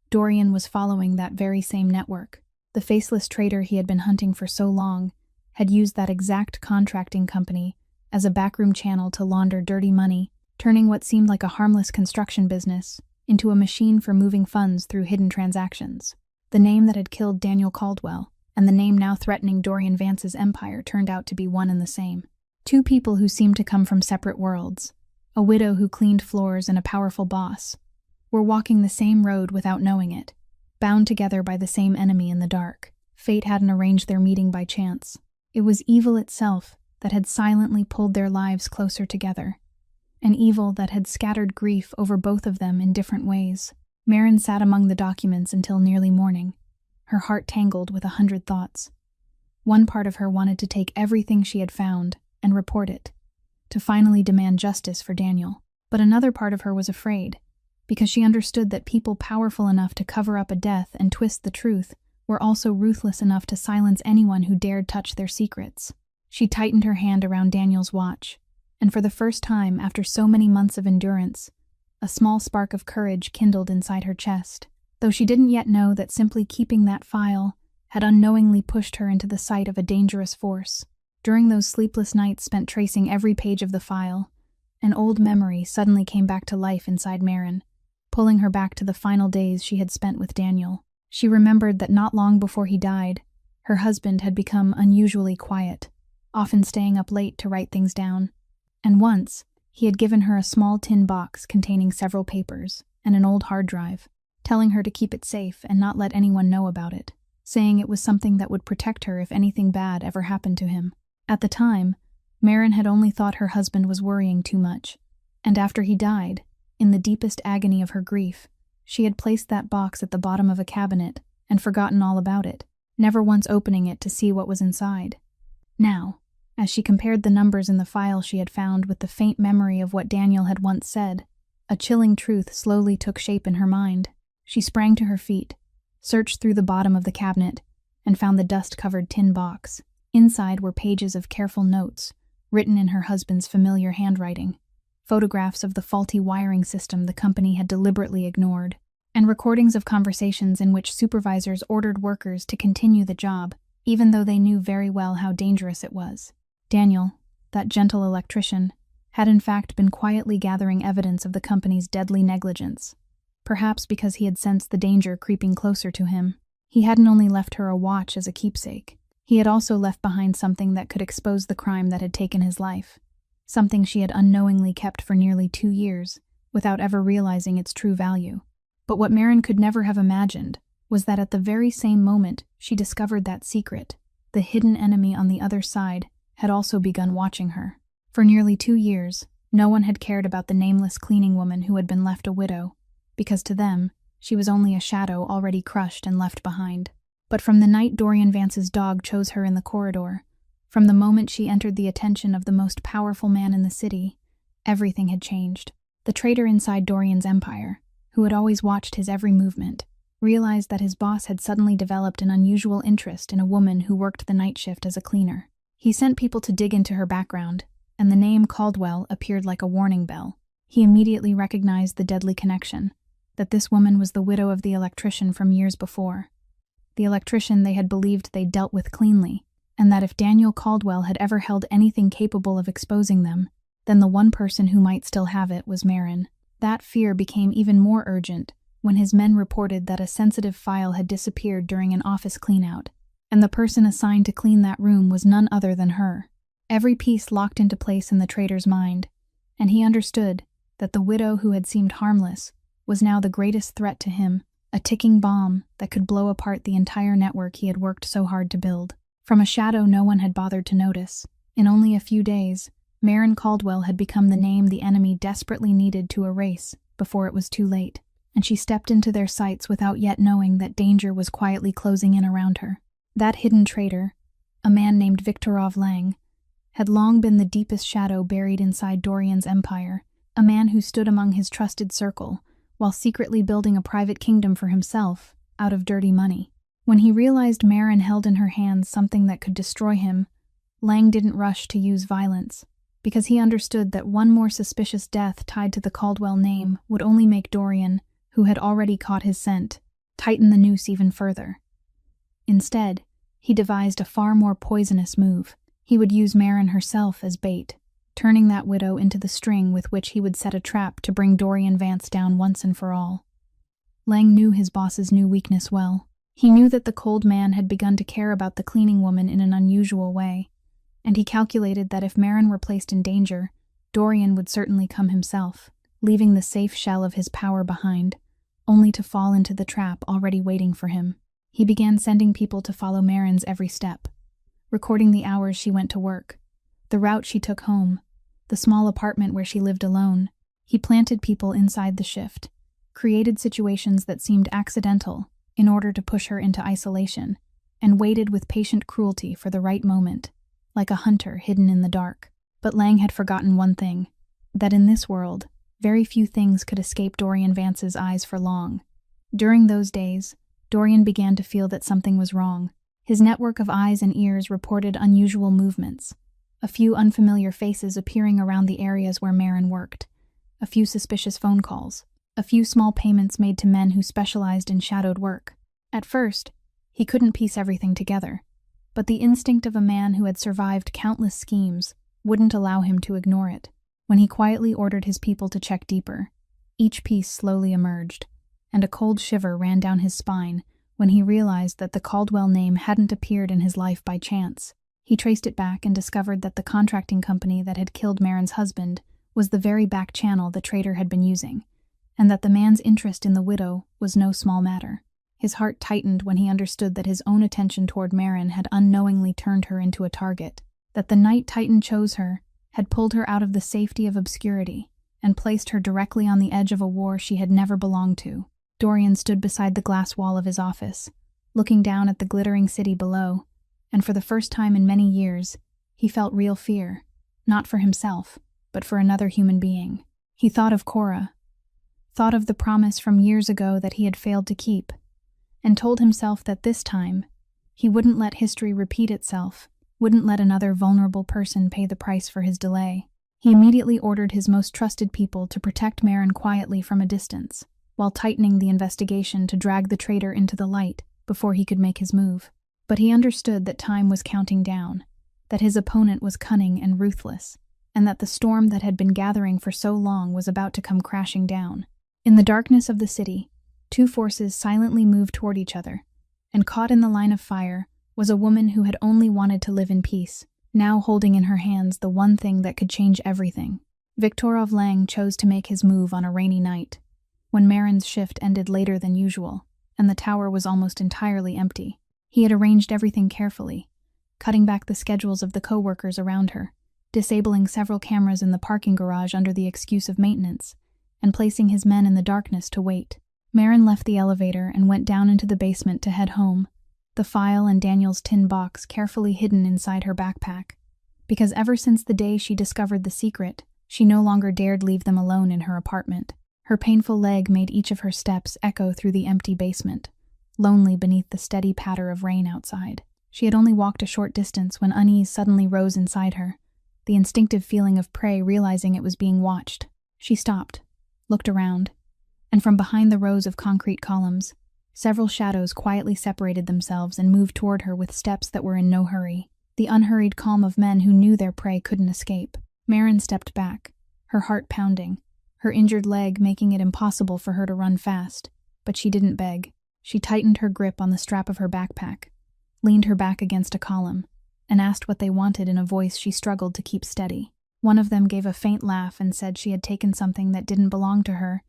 Dorian was following that very same network. The faceless traitor he had been hunting for so long had used that exact contracting company as a backroom channel to launder dirty money, turning what seemed like a harmless construction business into a machine for moving funds through hidden transactions. The name that had killed Daniel Caldwell and the name now threatening Dorian Vance's empire turned out to be one and the same. Two people who seemed to come from separate worlds, a widow who cleaned floors and a powerful boss, were walking the same road without knowing it, bound together by the same enemy in the dark. Fate hadn't arranged their meeting by chance. It was evil itself that had silently pulled their lives closer together, an evil that had scattered grief over both of them in different ways. Marin sat among the documents until nearly morning, her heart tangled with 100 thoughts. One part of her wanted to take everything she had found and report it, to finally demand justice for Daniel. But another part of her was afraid, because she understood that people powerful enough to cover up a death and twist the truth were also ruthless enough to silence anyone who dared touch their secrets. She tightened her hand around Daniel's watch, and for the first time after so many months of endurance, a small spark of courage kindled inside her chest, though she didn't yet know that simply keeping that file had unknowingly pushed her into the sight of a dangerous force. During those sleepless nights spent tracing every page of the file, an old memory suddenly came back to life inside Marin, pulling her back to the final days she had spent with Daniel. She remembered that not long before he died, her husband had become unusually quiet, often staying up late to write things down. And once, he had given her a small tin box containing several papers and an old hard drive, telling her to keep it safe and not let anyone know about it, saying it was something that would protect her if anything bad ever happened to him. At the time, Marin had only thought her husband was worrying too much, and after he died, in the deepest agony of her grief, she had placed that box at the bottom of a cabinet and forgotten all about it, never once opening it to see what was inside. Now, as she compared the numbers in the file she had found with the faint memory of what Daniel had once said, a chilling truth slowly took shape in her mind. She sprang to her feet, searched through the bottom of the cabinet, and found the dust-covered tin box. Inside were pages of careful notes, written in her husband's familiar handwriting, photographs of the faulty wiring system the company had deliberately ignored, and recordings of conversations in which supervisors ordered workers to continue the job, even though they knew very well how dangerous it was. Daniel, that gentle electrician, had in fact been quietly gathering evidence of the company's deadly negligence. Perhaps because he had sensed the danger creeping closer to him, he hadn't only left her a watch as a keepsake. He had also left behind something that could expose the crime that had taken his life, something she had unknowingly kept for nearly 2 years, without ever realizing its true value. But what Marin could never have imagined was that at the very same moment she discovered that secret, the hidden enemy on the other side had also begun watching her. For nearly 2 years, no one had cared about the nameless cleaning woman who had been left a widow, because to them, she was only a shadow already crushed and left behind. But from the night Dorian Vance's dog chose her in the corridor, from the moment she entered the attention of the most powerful man in the city, everything had changed. The traitor inside Dorian's empire, who had always watched his every movement, realized that his boss had suddenly developed an unusual interest in a woman who worked the night shift as a cleaner. He sent people to dig into her background, and the name Caldwell appeared like a warning bell. He immediately recognized the deadly connection, that this woman was the widow of the electrician from years before, the electrician they had believed they dealt with cleanly, and that if Daniel Caldwell had ever held anything capable of exposing them, then the one person who might still have it was Marin. That fear became even more urgent when his men reported that a sensitive file had disappeared during an office cleanout, and the person assigned to clean that room was none other than her. Every piece locked into place in the traitor's mind, and he understood that the widow who had seemed harmless was now the greatest threat to him, a ticking bomb that could blow apart the entire network he had worked so hard to build. From a shadow no one had bothered to notice, in only a few days, Marin Caldwell had become the name the enemy desperately needed to erase before it was too late, and she stepped into their sights without yet knowing that danger was quietly closing in around her. That hidden traitor, a man named Viktorov Lang, had long been the deepest shadow buried inside Dorian's empire, a man who stood among his trusted circle, while secretly building a private kingdom for himself, out of dirty money. When he realized Maren held in her hands something that could destroy him, Lang didn't rush to use violence, because he understood that one more suspicious death tied to the Caldwell name would only make Dorian, who had already caught his scent, tighten the noose even further. Instead, he devised a far more poisonous move. He would use Maren herself as bait, turning that widow into the string with which he would set a trap to bring Dorian Vance down once and for all. Lang knew his boss's new weakness well. He knew that the cold man had begun to care about the cleaning woman in an unusual way, and he calculated that if Maren were placed in danger, Dorian would certainly come himself, leaving the safe shell of his power behind, only to fall into the trap already waiting for him. He began sending people to follow Maren's every step, recording the hours she went to work, the route she took home, the small apartment where she lived alone. He planted people inside the shift, created situations that seemed accidental in order to push her into isolation, and waited with patient cruelty for the right moment, like a hunter hidden in the dark. But Lang had forgotten one thing, that in this world, very few things could escape Dorian Vance's eyes for long. During those days, Dorian began to feel that something was wrong. His network of eyes and ears reported unusual movements, a few unfamiliar faces appearing around the areas where Maren worked, a few suspicious phone calls, a few small payments made to men who specialized in shadowed work. At first, he couldn't piece everything together, but the instinct of a man who had survived countless schemes wouldn't allow him to ignore it. When he quietly ordered his people to check deeper, each piece slowly emerged, and a cold shiver ran down his spine when he realized that the Caldwell name hadn't appeared in his life by chance. He traced it back and discovered that the contracting company that had killed Maren's husband was the very back channel the traitor had been using, and that the man's interest in the widow was no small matter. His heart tightened when he understood that his own attention toward Maren had unknowingly turned her into a target, that the night Titan chose her had pulled her out of the safety of obscurity and placed her directly on the edge of a war she had never belonged to. Dorian stood beside the glass wall of his office, looking down at the glittering city below, and for the first time in many years, he felt real fear, not for himself, but for another human being. He thought of Cora, thought of the promise from years ago that he had failed to keep, and told himself that this time, he wouldn't let history repeat itself, wouldn't let another vulnerable person pay the price for his delay. He immediately ordered his most trusted people to protect Maren quietly from a distance, while tightening the investigation to drag the traitor into the light before he could make his move. But he understood that time was counting down, that his opponent was cunning and ruthless, and that the storm that had been gathering for so long was about to come crashing down. In the darkness of the city, two forces silently moved toward each other, and caught in the line of fire was a woman who had only wanted to live in peace, now holding in her hands the one thing that could change everything. Viktorov Lang chose to make his move on a rainy night, when Maren's shift ended later than usual, and the tower was almost entirely empty. He had arranged everything carefully, cutting back the schedules of the co-workers around her, disabling several cameras in the parking garage under the excuse of maintenance, and placing his men in the darkness to wait. Maren left the elevator and went down into the basement to head home, the file and Daniel's tin box carefully hidden inside her backpack, because ever since the day she discovered the secret, she no longer dared leave them alone in her apartment. Her painful leg made each of her steps echo through the empty basement, lonely beneath the steady patter of rain outside. She had only walked a short distance when unease suddenly rose inside her, the instinctive feeling of prey realizing it was being watched. She stopped, looked around, and from behind the rows of concrete columns, several shadows quietly separated themselves and moved toward her with steps that were in no hurry, the unhurried calm of men who knew their prey couldn't escape. Maren stepped back, her heart pounding, her injured leg making it impossible for her to run fast, but she didn't beg. She tightened her grip on the strap of her backpack, leaned her back against a column, and asked what they wanted in a voice she struggled to keep steady. One of them gave a faint laugh and said she had taken something that didn't belong to her,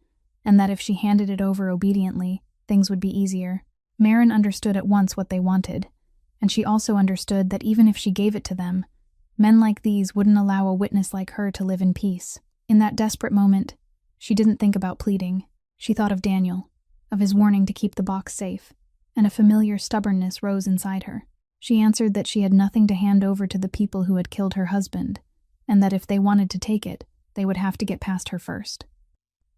and that if she handed it over obediently, things would be easier. Maren understood at once what they wanted, and she also understood that even if she gave it to them, men like these wouldn't allow a witness like her to live in peace. In that desperate moment, she didn't think about pleading. She thought of Daniel, of his warning to keep the box safe, and a familiar stubbornness rose inside her. She answered that she had nothing to hand over to the people who had killed her husband, and that if they wanted to take it, they would have to get past her first.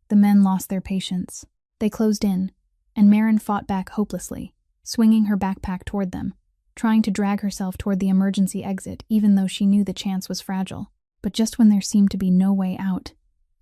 The men lost their patience. They closed in, and Marin fought back hopelessly, swinging her backpack toward them, trying to drag herself toward the emergency exit even though she knew the chance was fragile. But just when there seemed to be no way out,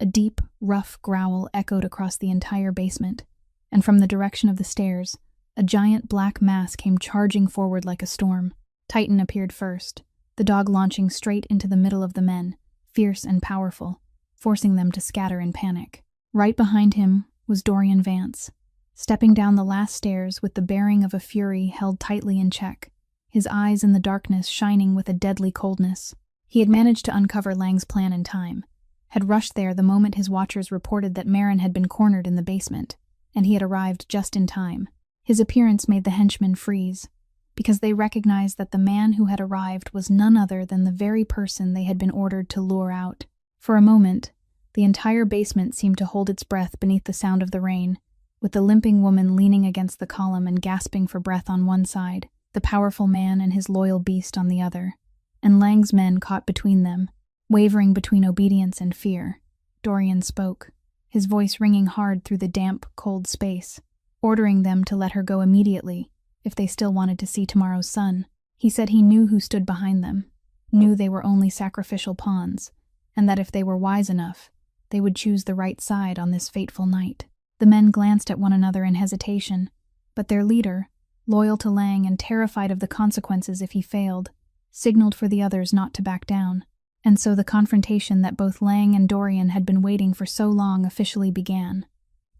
a deep, rough growl echoed across the entire basement, and from the direction of the stairs, a giant black mass came charging forward like a storm. Titan appeared first, the dog launching straight into the middle of the men, fierce and powerful, forcing them to scatter in panic. Right behind him was Dorian Vance, stepping down the last stairs with the bearing of a fury held tightly in check, his eyes in the darkness shining with a deadly coldness. He had managed to uncover Lang's plan in time, had rushed there the moment his watchers reported that Marin had been cornered in the basement, and he had arrived just in time. His appearance made the henchmen freeze, because they recognized that the man who had arrived was none other than the very person they had been ordered to lure out. For a moment, the entire basement seemed to hold its breath beneath the sound of the rain, with the limping woman leaning against the column and gasping for breath on one side, the powerful man and his loyal beast on the other, and Lang's men caught between them, wavering between obedience and fear. Dorian spoke, his voice ringing hard through the damp, cold space, ordering them to let her go immediately if they still wanted to see tomorrow's sun. He said he knew who stood behind them, knew they were only sacrificial pawns, and that if they were wise enough, they would choose the right side on this fateful night. The men glanced at one another in hesitation, but their leader, loyal to Lang and terrified of the consequences if he failed, signaled for the others not to back down. And so the confrontation that both Lang and Dorian had been waiting for so long officially began,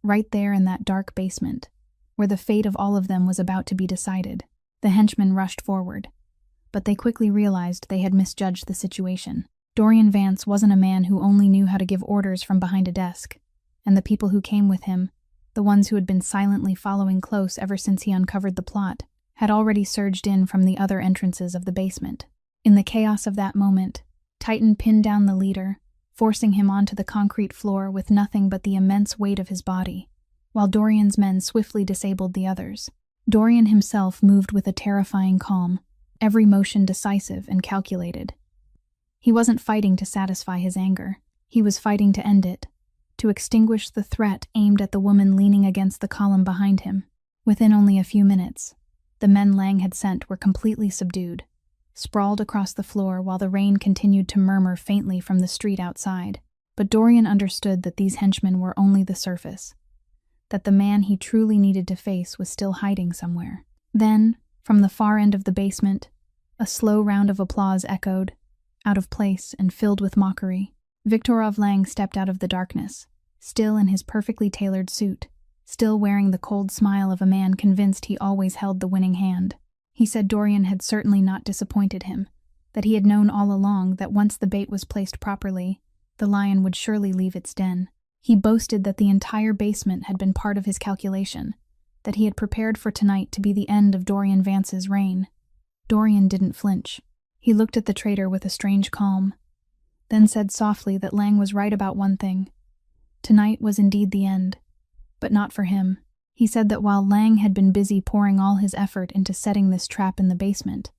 right there in that dark basement, where the fate of all of them was about to be decided. The henchmen rushed forward, but they quickly realized they had misjudged the situation. Dorian Vance wasn't a man who only knew how to give orders from behind a desk, and the people who came with him, the ones who had been silently following close ever since he uncovered the plot, had already surged in from the other entrances of the basement. In the chaos of that moment, Titan pinned down the leader, forcing him onto the concrete floor with nothing but the immense weight of his body, while Dorian's men swiftly disabled the others. Dorian himself moved with a terrifying calm, every motion decisive and calculated. He wasn't fighting to satisfy his anger. He was fighting to end it, to extinguish the threat aimed at the woman leaning against the column behind him. Within only a few minutes, the men Lang had sent were completely subdued, sprawled across the floor while the rain continued to murmur faintly from the street outside. But Dorian understood that these henchmen were only the surface, that the man he truly needed to face was still hiding somewhere. Then, from the far end of the basement, a slow round of applause echoed, out of place and filled with mockery. Viktorov Lang stepped out of the darkness, still in his perfectly tailored suit, still wearing the cold smile of a man convinced he always held the winning hand. He said Dorian had certainly not disappointed him, that he had known all along that once the bait was placed properly, the lion would surely leave its den. He boasted that the entire basement had been part of his calculation, that he had prepared for tonight to be the end of Dorian Vance's reign. Dorian didn't flinch. He looked at the traitor with a strange calm, then said softly that Lang was right about one thing. Tonight was indeed the end, but not for him. He said that while Lang had been busy pouring all his effort into setting this trap in the basement,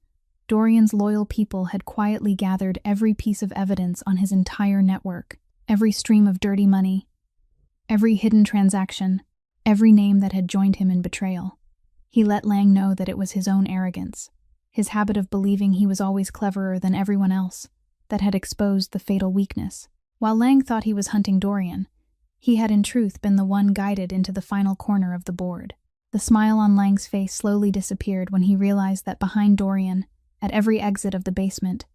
Dorian's loyal people had quietly gathered every piece of evidence on his entire network, every stream of dirty money, every hidden transaction, every name that had joined him in betrayal. He let Lang know that it was his own arrogance, his habit of believing he was always cleverer than everyone else, that had exposed the fatal weakness. While Lang thought he was hunting Dorian, he had in truth been the one guided into the final corner of the board. The smile on Lang's face slowly disappeared when he realized that behind Dorian, at every exit of the basement,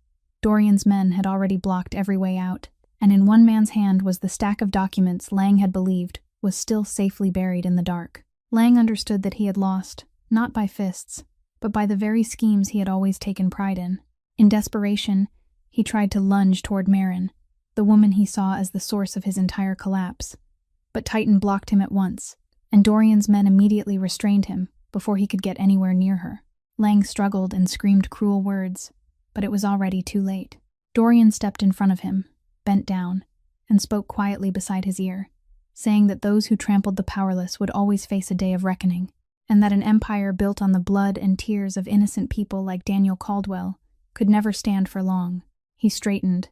Dorian's men had already blocked every way out, and in one man's hand was the stack of documents Lang had believed was still safely buried in the dark. Lang understood that he had lost, not by fists, but by the very schemes he had always taken pride in. In desperation, he tried to lunge toward Marin, the woman he saw as the source of his entire collapse. But Titan blocked him at once, and Dorian's men immediately restrained him before he could get anywhere near her. Lang struggled and screamed cruel words, but it was already too late. Dorian stepped in front of him, bent down, and spoke quietly beside his ear, saying that those who trampled the powerless would always face a day of reckoning. and that an empire built on the blood and tears of innocent people like Daniel Caldwell could never stand for long. He straightened,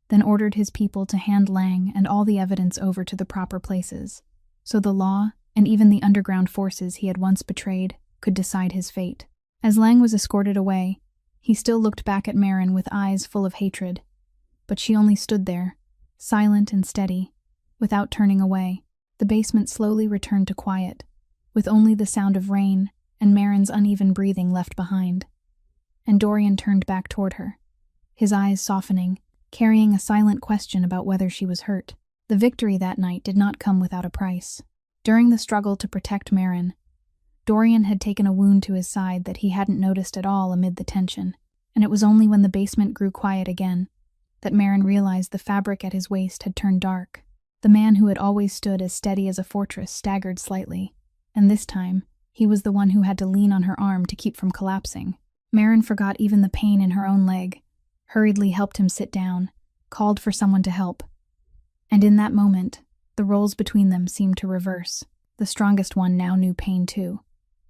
then ordered his people to hand Lang and all the evidence over to the proper places, so the law, and even the underground forces he had once betrayed, could decide his fate. As Lang was escorted away, he still looked back at Marin with eyes full of hatred, but she only stood there, silent and steady, without turning away. The basement slowly returned to quiet, with only the sound of rain and Marin's uneven breathing left behind. And Dorian turned back toward her, his eyes softening, carrying a silent question about whether she was hurt. The victory that night did not come without a price. During the struggle to protect Marin, Dorian had taken a wound to his side that he hadn't noticed at all amid the tension, and it was only when the basement grew quiet again that Marin realized the fabric at his waist had turned dark. The man who had always stood as steady as a fortress staggered slightly, and this time, he was the one who had to lean on her arm to keep from collapsing. Marin forgot even the pain in her own leg, hurriedly helped him sit down, called for someone to help. And in that moment, the roles between them seemed to reverse. The strongest one now knew pain too,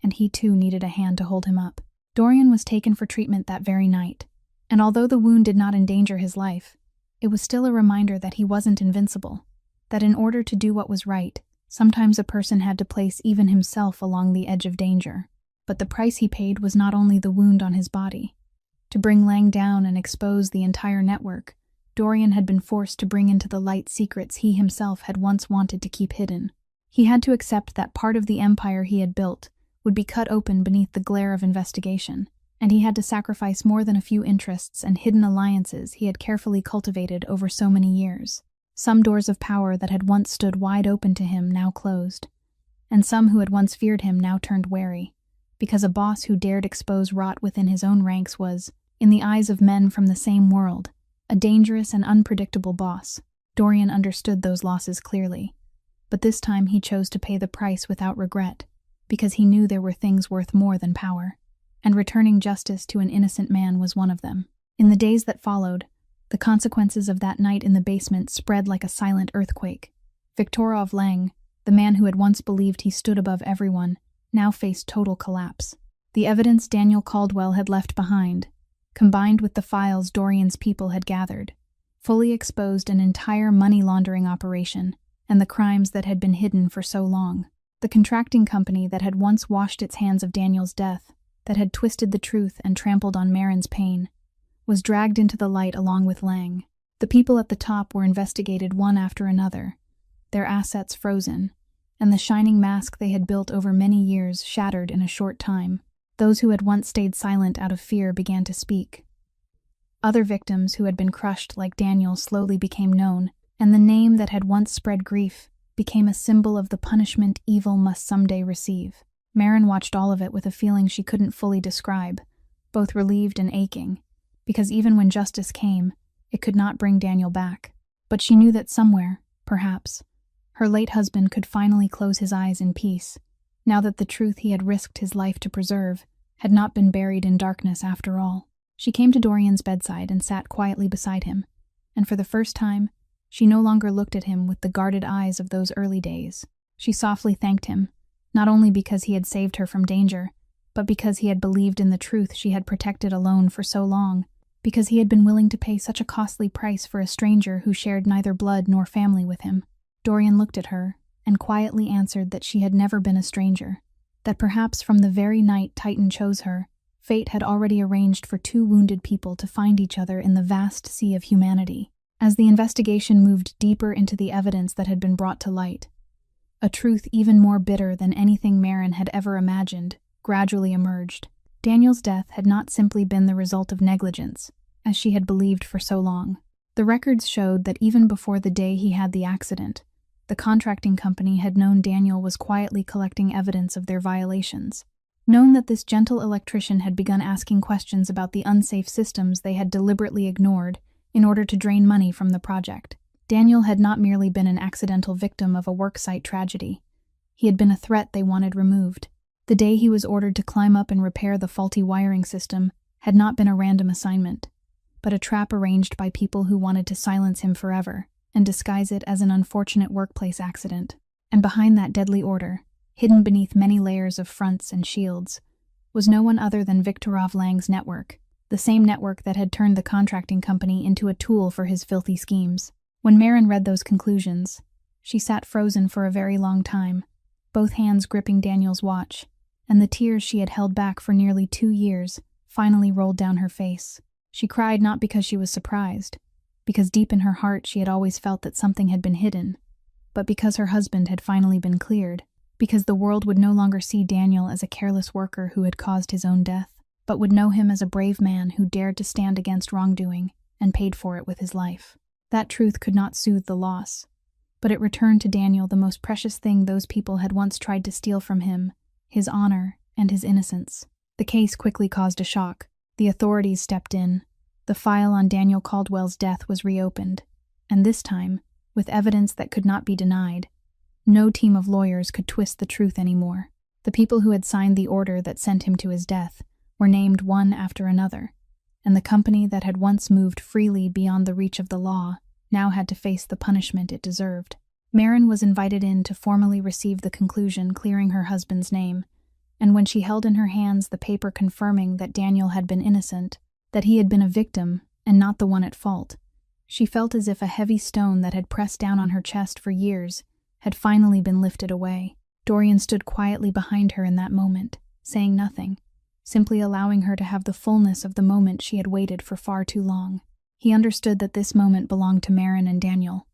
and he too needed a hand to hold him up. Dorian was taken for treatment that very night, and although the wound did not endanger his life, it was still a reminder that he wasn't invincible, that in order to do what was right, sometimes a person had to place even himself along the edge of danger. But the price he paid was not only the wound on his body. To bring Lang down and expose the entire network, Dorian had been forced to bring into the light secrets he himself had once wanted to keep hidden. He had to accept that part of the empire he had built would be cut open beneath the glare of investigation, and he had to sacrifice more than a few interests and hidden alliances he had carefully cultivated over so many years. Some doors of power that had once stood wide open to him now closed, and some who had once feared him now turned wary, because a boss who dared expose rot within his own ranks was, in the eyes of men from the same world, a dangerous and unpredictable boss. Dorian understood those losses clearly, but this time he chose to pay the price without regret, because he knew there were things worth more than power, and returning justice to an innocent man was one of them. In the days that followed, the consequences of that night in the basement spread like a silent earthquake. Viktorov Lang, the man who had once believed he stood above everyone, now faced total collapse. The evidence Daniel Caldwell had left behind, combined with the files Dorian's people had gathered, fully exposed an entire money laundering operation and the crimes that had been hidden for so long. The contracting company that had once washed its hands of Daniel's death, that had twisted the truth and trampled on Marin's pain, was dragged into the light along with Lang. The people at the top were investigated one after another, their assets frozen, and the shining mask they had built over many years shattered in a short time. Those who had once stayed silent out of fear began to speak. Other victims who had been crushed like Daniel slowly became known, and the name that had once spread grief became a symbol of the punishment evil must someday receive. Marin watched all of it with a feeling she couldn't fully describe, both relieved and aching, because even when justice came, it could not bring Daniel back. But she knew that somewhere, perhaps, her late husband could finally close his eyes in peace, now that the truth he had risked his life to preserve had not been buried in darkness after all. She came to Dorian's bedside and sat quietly beside him, and for the first time, she no longer looked at him with the guarded eyes of those early days. She softly thanked him, not only because he had saved her from danger, but because he had believed in the truth she had protected alone for so long, because he had been willing to pay such a costly price for a stranger who shared neither blood nor family with him. Dorian looked at her and quietly answered that she had never been a stranger, that perhaps from the very night Titan chose her, fate had already arranged for two wounded people to find each other in the vast sea of humanity. As the investigation moved deeper into the evidence that had been brought to light, a truth even more bitter than anything Marin had ever imagined gradually emerged. Daniel's death had not simply been the result of negligence, as she had believed for so long. The records showed that even before the day he had the accident, the contracting company had known Daniel was quietly collecting evidence of their violations, known that this gentle electrician had begun asking questions about the unsafe systems they had deliberately ignored in order to drain money from the project. Daniel had not merely been an accidental victim of a worksite tragedy. He had been a threat they wanted removed. The day he was ordered to climb up and repair the faulty wiring system had not been a random assignment, but a trap arranged by people who wanted to silence him forever and disguise it as an unfortunate workplace accident. And behind that deadly order, hidden beneath many layers of fronts and shields, was no one other than Viktorov Lang's network, the same network that had turned the contracting company into a tool for his filthy schemes. When Marin read those conclusions, she sat frozen for a very long time, both hands gripping Daniel's watch, and the tears she had held back for nearly 2 years finally rolled down her face. She cried not because she was surprised, because deep in her heart she had always felt that something had been hidden, but because her husband had finally been cleared, because the world would no longer see Daniel as a careless worker who had caused his own death, but would know him as a brave man who dared to stand against wrongdoing and paid for it with his life. That truth could not soothe the loss, but it returned to Daniel the most precious thing those people had once tried to steal from him: his honor and his innocence. The case quickly caused a shock. The authorities stepped in. The file on Daniel Caldwell's death was reopened, and this time, with evidence that could not be denied, no team of lawyers could twist the truth anymore. The people who had signed the order that sent him to his death were named one after another, and the company that had once moved freely beyond the reach of the law now had to face the punishment it deserved. Marin was invited in to formally receive the conclusion clearing her husband's name, and when she held in her hands the paper confirming that Daniel had been innocent, that he had been a victim and not the one at fault, she felt as if a heavy stone that had pressed down on her chest for years had finally been lifted away. Dorian stood quietly behind her in that moment, saying nothing, simply allowing her to have the fullness of the moment she had waited for far too long. He understood that this moment belonged to Marin and Daniel,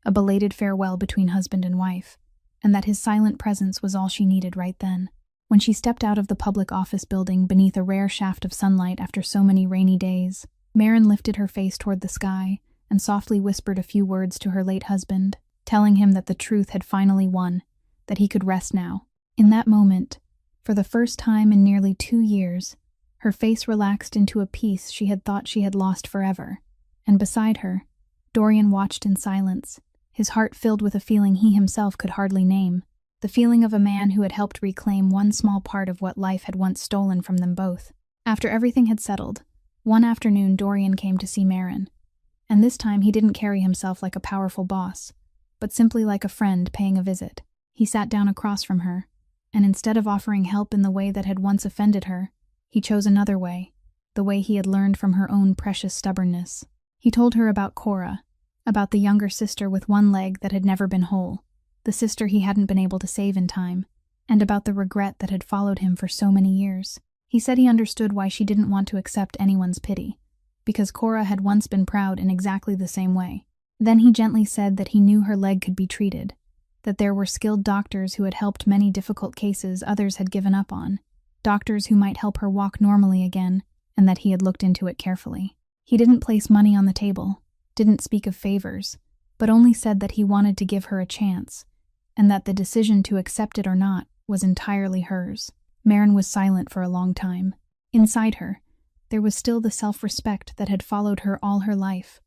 a belated farewell between husband and wife, and that his silent presence was all she needed right then. When she stepped out of the public office building beneath a rare shaft of sunlight after so many rainy days, Marin lifted her face toward the sky and softly whispered a few words to her late husband, telling him that the truth had finally won, that he could rest now. In that moment, for the first time in nearly 2 years, her face relaxed into a peace she had thought she had lost forever, and beside her, Dorian watched in silence, his heart filled with a feeling he himself could hardly name, the feeling of a man who had helped reclaim one small part of what life had once stolen from them both. After everything had settled, one afternoon Dorian came to see Marin, and this time he didn't carry himself like a powerful boss, but simply like a friend paying a visit. He sat down across from her, and instead of offering help in the way that had once offended her, he chose another way, the way he had learned from her own precious stubbornness. He told her about Cora, about the younger sister with one leg that had never been whole, the sister he hadn't been able to save in time, and about the regret that had followed him for so many years. He said he understood why she didn't want to accept anyone's pity, because Cora had once been proud in exactly the same way. Then he gently said that he knew her leg could be treated, that there were skilled doctors who had helped many difficult cases others had given up on, doctors who might help her walk normally again, and that he had looked into it carefully. He didn't place money on the table, didn't speak of favors, but only said that he wanted to give her a chance, and that the decision to accept it or not was entirely hers. Marin was silent for a long time. Inside her, there was still the self-respect that had followed her all her life,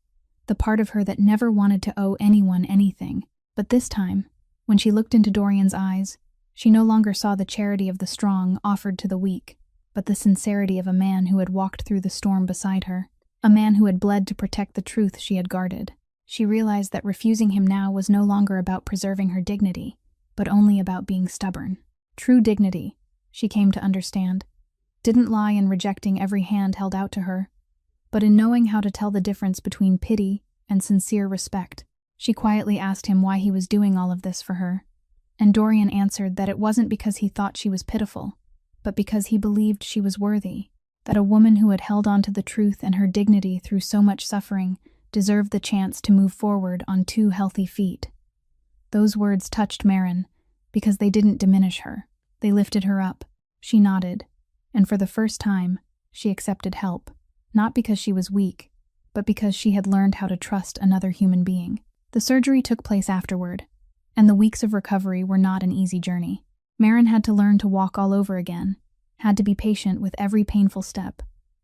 the part of her that never wanted to owe anyone anything. But this time, when she looked into Dorian's eyes, she no longer saw the charity of the strong offered to the weak, but the sincerity of a man who had walked through the storm beside her, a man who had bled to protect the truth she had guarded. She realized that refusing him now was no longer about preserving her dignity, but only about being stubborn. True dignity, she came to understand, didn't lie in rejecting every hand held out to her, but in knowing how to tell the difference between pity and sincere respect. She quietly asked him why he was doing all of this for her, and Dorian answered that it wasn't because he thought she was pitiful, but because he believed she was worthy, that a woman who had held on to the truth and her dignity through so much suffering deserved the chance to move forward on 2 healthy feet. Those words touched Marin, because they didn't diminish her. They lifted her up. She nodded, and for the first time, she accepted help, not because she was weak, but because she had learned how to trust another human being. The surgery took place afterward, and the weeks of recovery were not an easy journey. Marin had to learn to walk all over again, had to be patient with every painful step,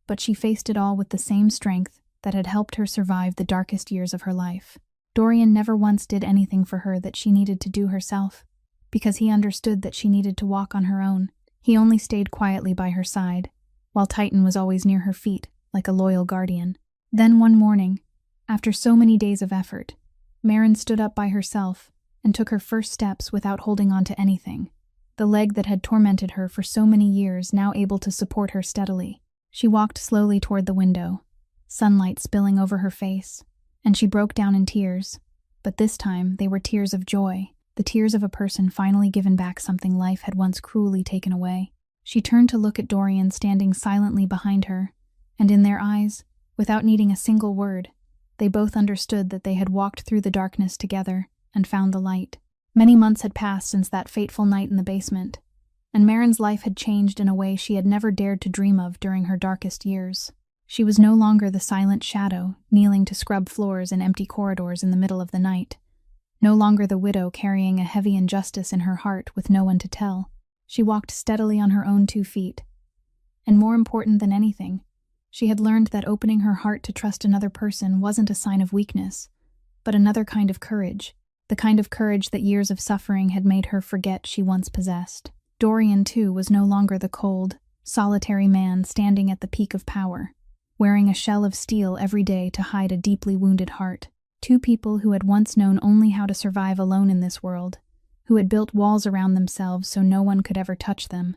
but she faced it all with the same strength that had helped her survive the darkest years of her life. Dorian never once did anything for her that she needed to do herself, because he understood that she needed to walk on her own. He only stayed quietly by her side, while Titan was always near her feet, like a loyal guardian. Then one morning, after so many days of effort, Marin stood up by herself and took her first steps without holding on to anything. the leg that had tormented her for so many years now able to support her steadily. She walked slowly toward the window, sunlight spilling over her face, and she broke down in tears. But this time, they were tears of joy, the tears of a person finally given back something life had once cruelly taken away. She turned to look at Dorian standing silently behind her, and in their eyes, without needing a single word, they both understood that they had walked through the darkness together and found the light. Many months had passed since that fateful night in the basement, and Marin's life had changed in a way she had never dared to dream of during her darkest years. She was no longer the silent shadow, kneeling to scrub floors in empty corridors in the middle of the night. No longer the widow carrying a heavy injustice in her heart with no one to tell. She walked steadily on her own 2 feet. And more important than anything, she had learned that opening her heart to trust another person wasn't a sign of weakness, but another kind of courage, the kind of courage that years of suffering had made her forget she once possessed. Dorian, too, was no longer the cold, solitary man standing at the peak of power, wearing a shell of steel every day to hide a deeply wounded heart. 2 people who had once known only how to survive alone in this world, who had built walls around themselves so no one could ever touch them,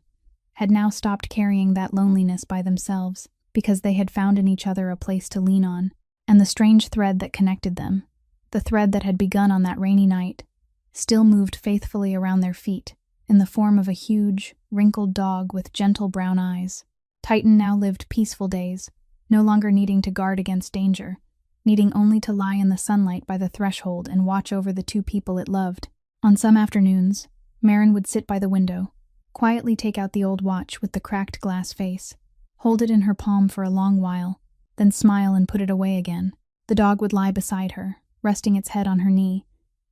had now stopped carrying that loneliness by themselves because they had found in each other a place to lean on. And the strange thread that connected them, the thread that had begun on that rainy night, still moved faithfully around their feet in the form of a huge, wrinkled dog with gentle brown eyes. Titan now lived peaceful days, no longer needing to guard against danger, needing only to lie in the sunlight by the threshold and watch over the 2 people it loved. On some afternoons, Marin would sit by the window, quietly take out the old watch with the cracked glass face, hold it in her palm for a long while, then smile and put it away again. The dog would lie beside her, resting its head on her knee,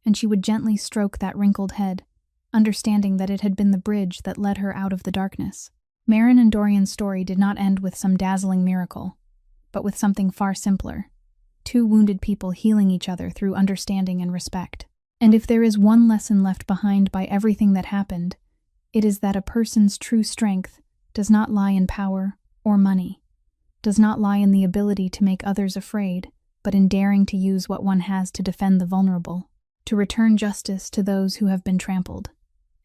and she would gently stroke that wrinkled head, understanding that it had been the bridge that led her out of the darkness. Marin and Dorian's story did not end with some dazzling miracle, but with something far simpler. 2 wounded people healing each other through understanding and respect. And if there is one lesson left behind by everything that happened, it is that a person's true strength does not lie in power or money, does not lie in the ability to make others afraid, but in daring to use what one has to defend the vulnerable, to return justice to those who have been trampled,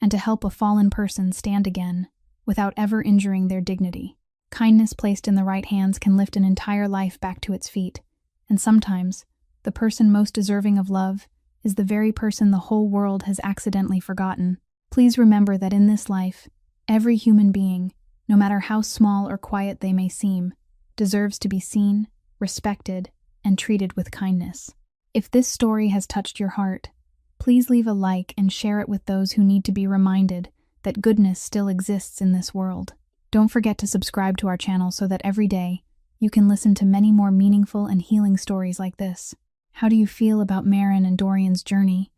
and to help a fallen person stand again without ever injuring their dignity. Kindness placed in the right hands can lift an entire life back to its feet, and sometimes, the person most deserving of love is the very person the whole world has accidentally forgotten. Please remember that in this life, every human being, no matter how small or quiet they may seem, deserves to be seen, respected, and treated with kindness. If this story has touched your heart, please leave a like and share it with those who need to be reminded that goodness still exists in this world. Don't forget to subscribe to our channel so that every day you can listen to many more meaningful and healing stories like this. How do you feel about Marin and Dorian's journey,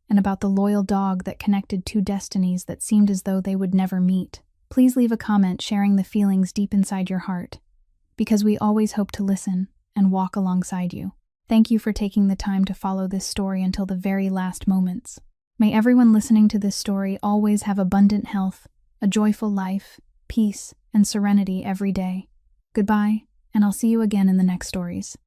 and about the loyal dog that connected 2 destinies that seemed as though they would never meet? Please leave a comment sharing the feelings deep inside your heart, because we always hope to listen and walk alongside you. Thank you for taking the time to follow this story until the very last moments. May everyone listening to this story always have abundant health, a joyful life, peace, and serenity every day. Goodbye, and I'll see you again in the next stories.